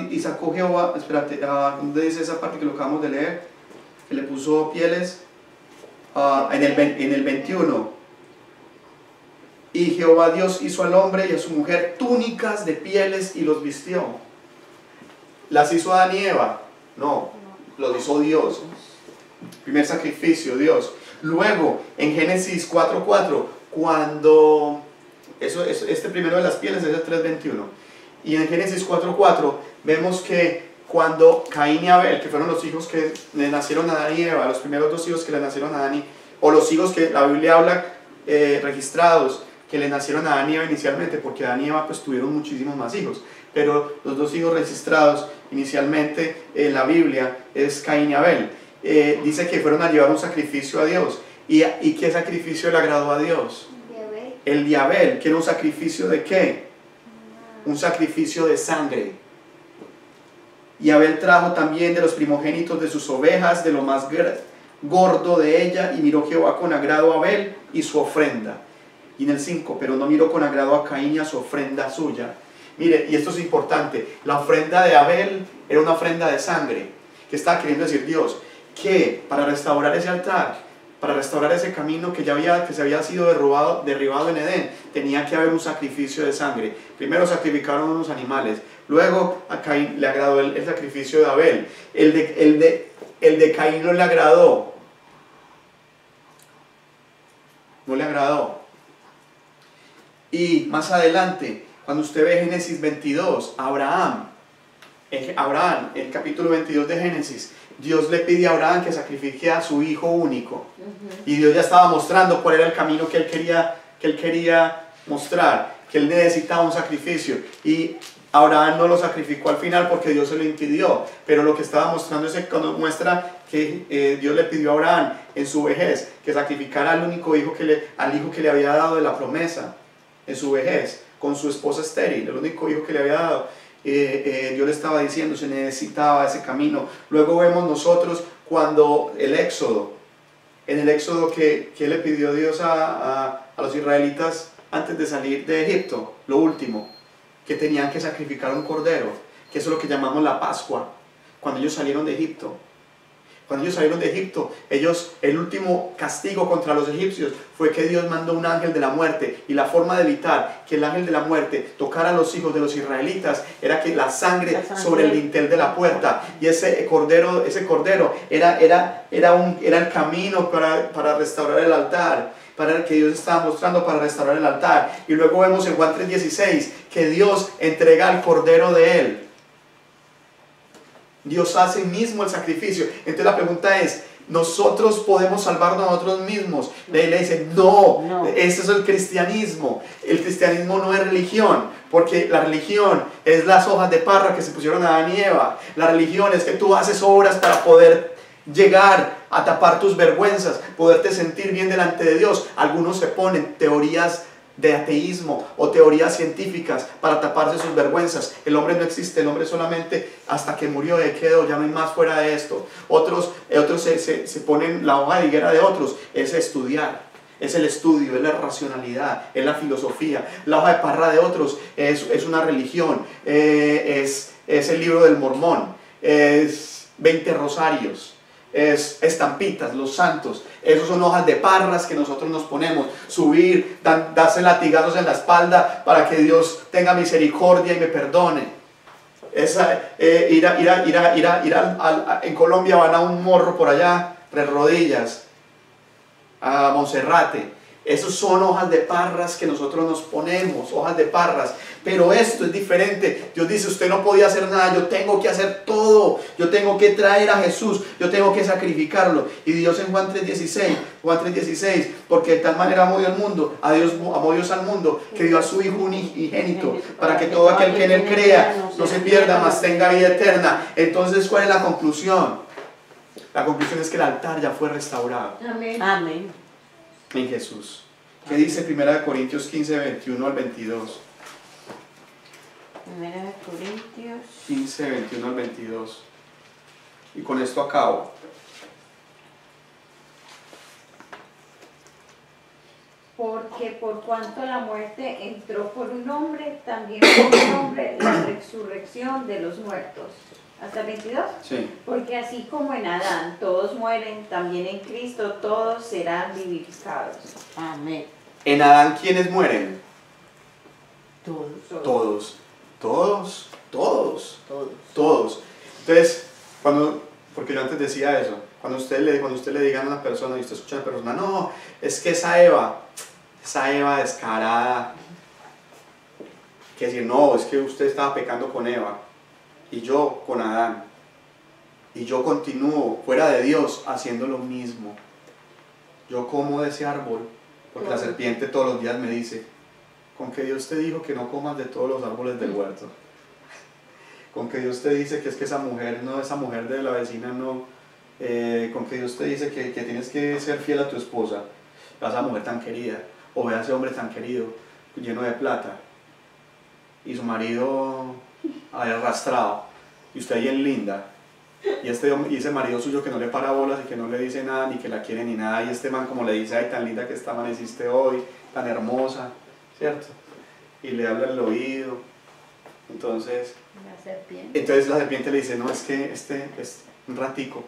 y sacó Jehová, espérate, ¿dónde dice esa parte que lo acabamos de leer? Que le puso pieles, en el 21. Y Jehová Dios hizo al hombre y a su mujer túnicas de pieles y los vistió. ¿Las hizo Adán y Eva? No, los hizo Dios. Primer sacrificio, Dios. Luego, en Génesis 4:4, cuando... este primero de las pieles es el 3:21. Y en Génesis 4:4 vemos que cuando Caín y Abel, que fueron los hijos que le nacieron a Adán y Eva, los primeros dos hijos que le nacieron a Adán o los hijos que la Biblia habla registrados, que le nacieron a Adán y Eva inicialmente, porque Adán y Eva pues tuvieron muchísimos más hijos, pero los dos hijos registrados inicialmente en la Biblia es Caín y Abel. Dice que fueron a llevar un sacrificio a Dios. ¿Y qué sacrificio le agradó a Dios? El de Abel, que era un sacrificio de ¿qué? Un sacrificio de sangre. Y Abel trajo también de los primogénitos de sus ovejas, de lo más gordo de ella, y miró Jehová con agrado a Abel y su ofrenda. Y en el 5, pero no miró con agrado a Caín y a su ofrenda suya. Mire, y esto es importante, la ofrenda de Abel era una ofrenda de sangre. ¿Qué estaba queriendo decir Dios? Que para restaurar ese altar, para restaurar ese camino que se había sido derribado en Edén, tenía que haber un sacrificio de sangre. Primero sacrificaron unos animales, luego a Caín le agradó el sacrificio de Abel. El de Caín no le agradó. No le agradó. Y más adelante, cuando usted ve Génesis 22, Abraham, en el capítulo 22 de Génesis, Dios le pide a Abraham que sacrifique a su hijo único. Y Dios ya estaba mostrando cuál era el camino que él quería mostrar, que él necesitaba un sacrificio. Y Abraham no lo sacrificó al final porque Dios se lo impidió. Pero lo que estaba mostrando es cuando muestra que Dios le pidió a Abraham en su vejez que sacrificara al hijo que le había dado de la promesa en su vejez, con su esposa estéril, el único hijo que le había dado. Dios le estaba diciendo, se necesitaba ese camino. Luego vemos nosotros cuando en el éxodo que le pidió Dios a los israelitas antes de salir de Egipto, lo último, que tenían que sacrificar un cordero, que eso es lo que llamamos la Pascua, cuando ellos salieron de Egipto. Cuando ellos salieron de Egipto, el último castigo contra los egipcios fue que Dios mandó un ángel de la muerte, y la forma de evitar que el ángel de la muerte tocara a los hijos de los israelitas era que la sangre sobre el dintel de la puerta, y ese cordero era el camino para restaurar el altar, para el que Dios estaba mostrando para restaurar el altar. Y luego vemos en Juan 3:16 que Dios entrega al cordero de él. Dios hace mismo el sacrificio. Entonces la pregunta es, ¿nosotros podemos salvarnos a nosotros mismos? De ahí le dice, no, ese es el cristianismo. El cristianismo no es religión, porque la religión es las hojas de parra que se pusieron a Adán y Eva. La religión es que tú haces obras para poder llegar a tapar tus vergüenzas, poderte sentir bien delante de Dios. Algunos se ponen teorías de ateísmo o teorías científicas para taparse sus vergüenzas. El hombre no existe, el hombre solamente hasta que murió quedó, ya no hay más fuera de esto. Otros se ponen la hoja de higuera de otros, es estudiar, es el estudio, es la racionalidad, es la filosofía. La hoja de parra de otros es una religión, es el libro del Mormón, es 20 rosarios, es estampitas, los santos. Esos son hojas de parras que nosotros nos ponemos, subir, darse latigazos en la espalda para que Dios tenga misericordia y me perdone. En Colombia van a un morro por allá, de rodillas, a Monserrate. Esos son hojas de parras que nosotros nos ponemos, hojas de parras. Pero esto es diferente. Dios dice, usted no podía hacer nada, yo tengo que hacer todo. Yo tengo que traer a Jesús, yo tengo que sacrificarlo. Y Dios en Juan 3:16, porque de tal manera amó Dios al mundo, que dio a su Hijo unigénito, para que todo aquel que en él crea no se pierda, mas tenga vida eterna. Entonces, ¿cuál es la conclusión? La conclusión es que el altar ya fue restaurado. Amén. Amén. En Jesús. ¿Qué dice 1 Corintios 15, 21 al 22? 1 Corintios 15, 21 al 22. Y con esto acabo. Porque por cuanto la muerte entró por un hombre, también por un hombre la resurrección de los muertos. ¿Hasta el 22? Sí. Porque así como en Adán todos mueren, también en Cristo todos serán vivificados. Amén. En Adán, ¿quiénes mueren? Todos. Todos. Todos. Todos. Todos. Todos. Entonces, porque yo antes decía eso, cuando usted le diga a una persona y usted escucha a una persona, no, es que esa Eva descarada, que decir, no, es que usted estaba pecando con Eva y yo con Adán, y yo continúo fuera de Dios haciendo lo mismo. Yo como de ese árbol, porque la serpiente todos los días me dice, con que Dios te dijo que no comas de todos los árboles del huerto, con que Dios te dice que es que esa mujer de la vecina no, con que Dios te dice que tienes que ser fiel a tu esposa, a esa mujer tan querida, o ve a ese hombre tan querido, lleno de plata, y su marido arrastrado, y usted ahí en linda, y ese marido suyo que no le para bolas y que no le dice nada, ni que la quiere ni nada, y este man como le dice, ay, tan linda que amaneciste hoy, tan hermosa, ¿cierto? Y le habla al oído, entonces la serpiente le dice, no, es que este es un ratico,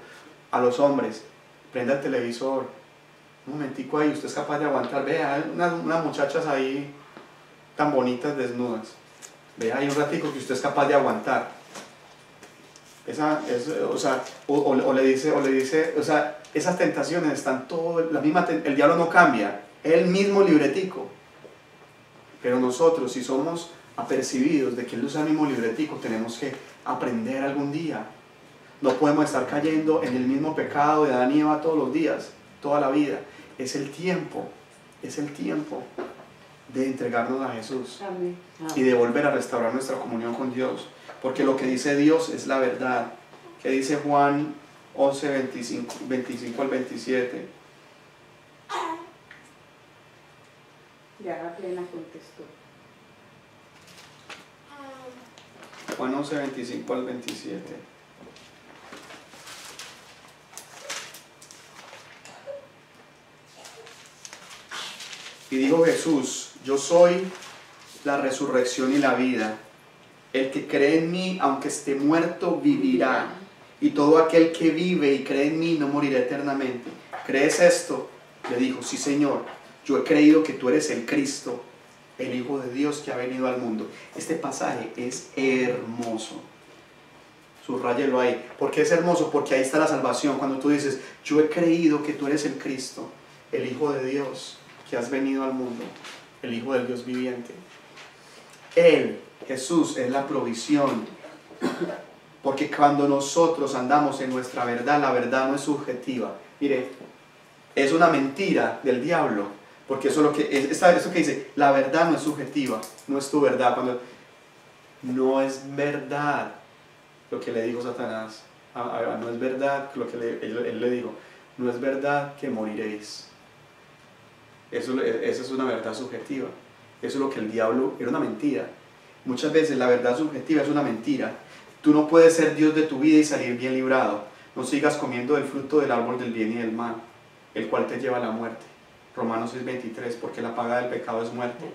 a los hombres, prenda el televisor, un momentico ahí, usted es capaz de aguantar, vea, unas muchachas ahí tan bonitas desnudas, vea ahí un ratico que usted es capaz de aguantar. O le dice, o sea, esas tentaciones están el diablo no cambia, es el mismo libretico, pero nosotros, si somos apercibidos de que él usa el mismo libretico, tenemos que aprender algún día. No podemos estar cayendo en el mismo pecado de Adán y Eva todos los días, toda la vida. Es el tiempo de entregarnos a Jesús. Amén. Y de volver a restaurar nuestra comunión con Dios, porque lo que dice Dios es la verdad. Que dice Juan 11, 25 al 27. Ya la plena contestó. Juan 11, 25 al 27. Y dijo Jesús, yo soy la resurrección y la vida. El que cree en mí, aunque esté muerto, vivirá. Y todo aquel que vive y cree en mí no morirá eternamente. ¿Crees esto? Le dijo, sí, Señor, yo he creído que tú eres el Cristo, el Hijo de Dios que ha venido al mundo. Este pasaje es hermoso. Subráyelo ahí. ¿Por qué es hermoso? Porque ahí está la salvación. Cuando tú dices, yo he creído que tú eres el Cristo, el Hijo de Dios que has venido al mundo, el Hijo del Dios viviente. Él, Jesús, es la provisión. Porque cuando nosotros andamos en nuestra verdad, la verdad no es subjetiva. Mire, es una mentira del diablo. Porque eso es lo que eso que dice, la verdad no es subjetiva, no es tu verdad. Cuando no es verdad lo que le dijo Satanás, no es verdad lo que él le dijo, no es verdad que moriréis. Esa es una verdad subjetiva. Eso es lo que el diablo, era una mentira. Muchas veces la verdad subjetiva es una mentira. Tú no puedes ser Dios de tu vida y salir bien librado. No sigas comiendo del fruto del árbol del bien y del mal, el cual te lleva a la muerte. Romanos 6:23, porque la paga del pecado es muerte,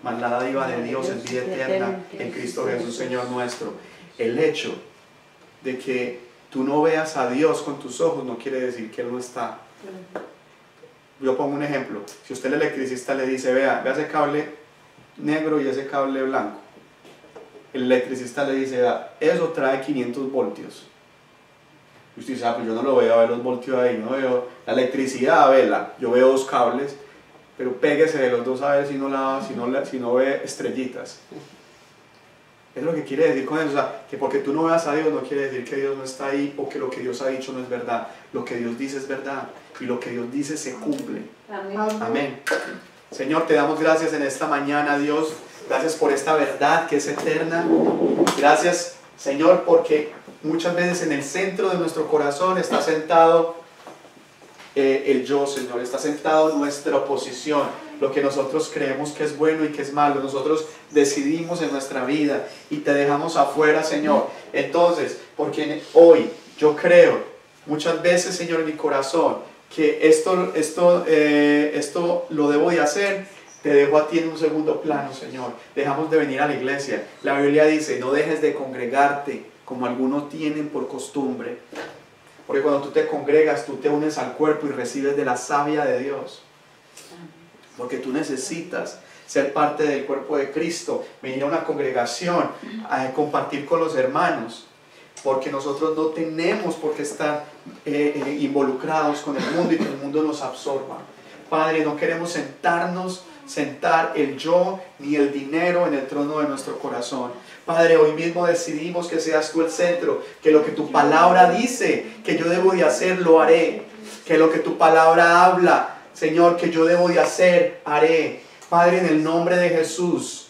mas la dádiva de Dios es vida eterna en Cristo Jesús Señor nuestro. El hecho de que tú no veas a Dios con tus ojos no quiere decir que Él no está. Yo pongo un ejemplo. Si usted el electricista le dice, vea ese cable negro y ese cable blanco, el electricista le dice, vea, eso trae 500 voltios. Y usted dice, pues yo no lo veo, a ver los voltios ahí, no veo la electricidad, vela, yo veo dos cables, pero péguese de los dos a ver si no ve estrellitas. Es lo que quiere decir con eso, o sea, que porque tú no veas a Dios no quiere decir que Dios no está ahí o que lo que Dios ha dicho no es verdad. Lo que Dios dice es verdad y lo que Dios dice se cumple. Amén. Amén. Señor, te damos gracias en esta mañana, Dios. Gracias por esta verdad que es eterna. Gracias, Señor, porque muchas veces en el centro de nuestro corazón está sentado el yo, Señor. Está sentado nuestra oposición, lo que nosotros creemos que es bueno y que es malo. Nosotros decidimos en nuestra vida y te dejamos afuera, Señor. Entonces, porque hoy yo creo muchas veces, Señor, en mi corazón que esto lo debo de hacer, te dejo a ti en un segundo plano, Señor. Dejamos de venir a la iglesia. La Biblia dice, no dejes de congregarte como algunos tienen por costumbre. Porque cuando tú te congregas, tú te unes al cuerpo y recibes de la savia de Dios. porque tú necesitas ser parte del cuerpo de Cristo, venir a una congregación, a compartir con los hermanos, porque nosotros no tenemos por qué estar involucrados con el mundo y que el mundo nos absorba. Padre, no queremos sentar el yo ni el dinero en el trono de nuestro corazón. Padre, hoy mismo decidimos que seas tú el centro, que lo que tu palabra dice que yo debo de hacer, lo haré, que lo que tu palabra habla, Señor, que yo debo de hacer, haré. Padre, en el nombre de Jesús,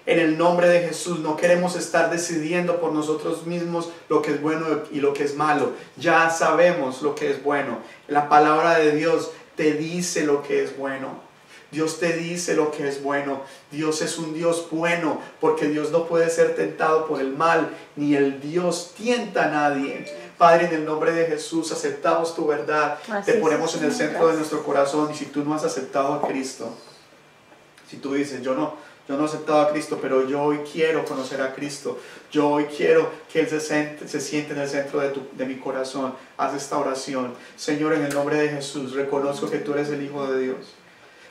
en el nombre de Jesús, no queremos estar decidiendo por nosotros mismos lo que es bueno y lo que es malo. Ya sabemos lo que es bueno. La palabra de Dios te dice lo que es bueno. Dios te dice lo que es bueno. Dios es un Dios bueno, porque Dios no puede ser tentado por el mal, ni el Dios tienta a nadie. Padre, en el nombre de Jesús, aceptamos tu verdad. Te ponemos en el centro de nuestro corazón. Y si tú no has aceptado a Cristo, si tú dices, yo no he aceptado a Cristo, pero yo hoy quiero conocer a Cristo, yo hoy quiero que Él se siente en el centro de mi corazón, haz esta oración. Señor, en el nombre de Jesús, reconozco que tú eres el Hijo de Dios.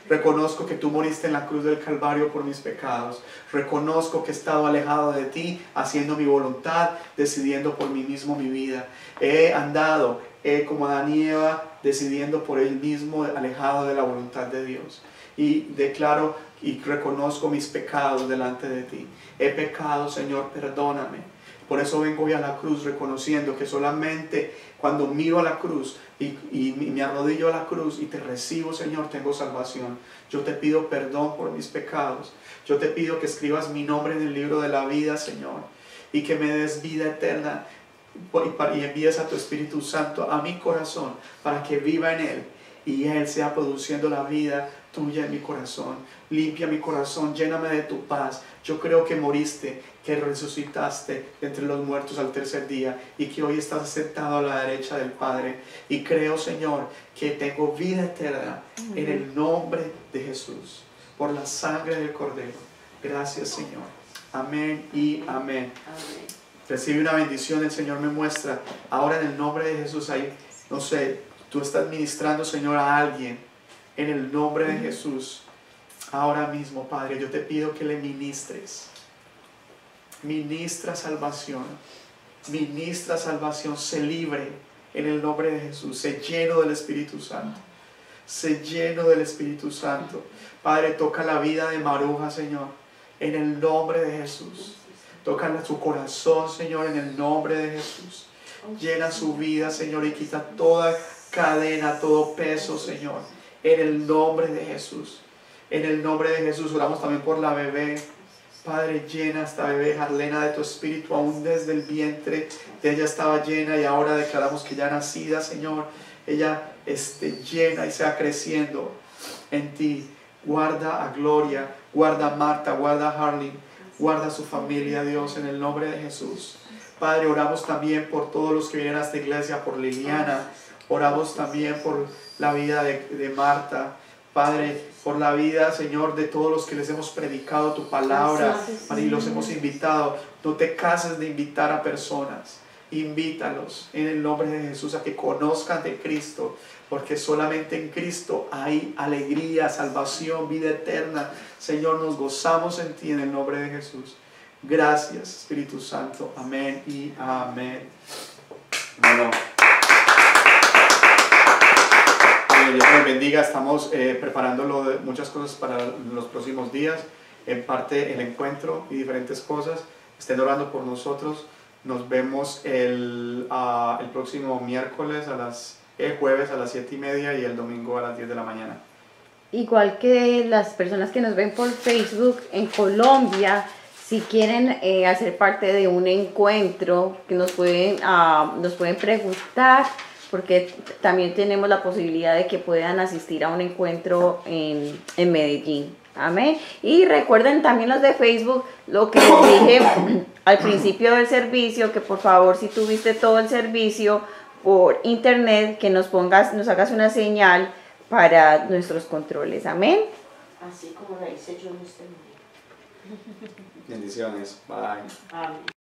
Reconozco que tú moriste en la cruz del Calvario por mis pecados. Reconozco que he estado alejado de ti, haciendo mi voluntad, decidiendo por mí mismo mi vida. He andado como Adán y Eva, decidiendo por él mismo, alejado de la voluntad de Dios. Y declaro y reconozco mis pecados delante de ti. He pecado, Señor, perdóname. Por eso vengo hoy a la cruz reconociendo que solamente cuando miro a la cruz y me arrodillo a la cruz y te recibo, Señor, tengo salvación. Yo te pido perdón por mis pecados. Yo te pido que escribas mi nombre en el libro de la vida, Señor, y que me des vida eterna y envíes a tu Espíritu Santo a mi corazón para que viva en él y Él sea produciendo la vida tuya en mi corazón. Limpia mi corazón, lléname de tu paz. Yo creo que moriste, que resucitaste entre los muertos al tercer día y que hoy estás sentado a la derecha del Padre. Y creo, Señor, que tengo vida eterna en el nombre de Jesús, por la sangre del Cordero. Gracias, Señor. Amén y amén. Recibe una bendición, el Señor me muestra. Ahora en el nombre de Jesús, ahí, no sé, tú estás ministrando, Señor, a alguien. En el nombre de Jesús, ahora mismo, Padre, yo te pido que le ministres. Ministra salvación. Ministra salvación. Se libre en el nombre de Jesús. Se lleno del Espíritu Santo. Se lleno del Espíritu Santo. Padre, toca la vida de Maruja, Señor, en el nombre de Jesús. Toca su corazón, Señor, en el nombre de Jesús. Llena su vida, Señor, y quita toda cadena, todo peso, Señor, en el nombre de Jesús. En el nombre de Jesús. Oramos también por la bebé. Padre, llena esta bebé Jarlena de tu Espíritu, aún desde el vientre de ella estaba llena, y ahora declaramos que ya nacida, Señor, ella esté llena y sea creciendo en ti. Guarda a Gloria, guarda a Marta, guarda a Harley, guarda a su familia, Dios, en el nombre de Jesús. Padre, oramos también por todos los que vienen a esta iglesia, por Liliana. Oramos también por la vida de Marta. Padre, por la vida, Señor, de todos los que les hemos predicado tu palabra, Padre, y los hemos invitado. No te cases de invitar a personas. Invítalos en el nombre de Jesús a que conozcan de Cristo, porque solamente en Cristo hay alegría, salvación, vida eterna. Señor, nos gozamos en ti en el nombre de Jesús. Gracias, Espíritu Santo. Amén y amén. Bueno, Dios nos bendiga. Estamos preparando muchas cosas para los próximos días. En parte el encuentro y diferentes cosas. Estén orando por nosotros. Nos vemos el próximo miércoles el jueves a las 7:30 y el domingo a las 10 de la mañana. Igual que las personas que nos ven por Facebook en Colombia, si quieren hacer parte de un encuentro, que nos pueden preguntar, porque también tenemos la posibilidad de que puedan asistir a un encuentro en Medellín. Amén. Y recuerden también los de Facebook, lo que les dije al principio del servicio, que por favor, si tuviste todo el servicio por internet, que nos hagas una señal para nuestros controles. Amén. Así como la hice yo en este momento. Bendiciones. Bye. Amén.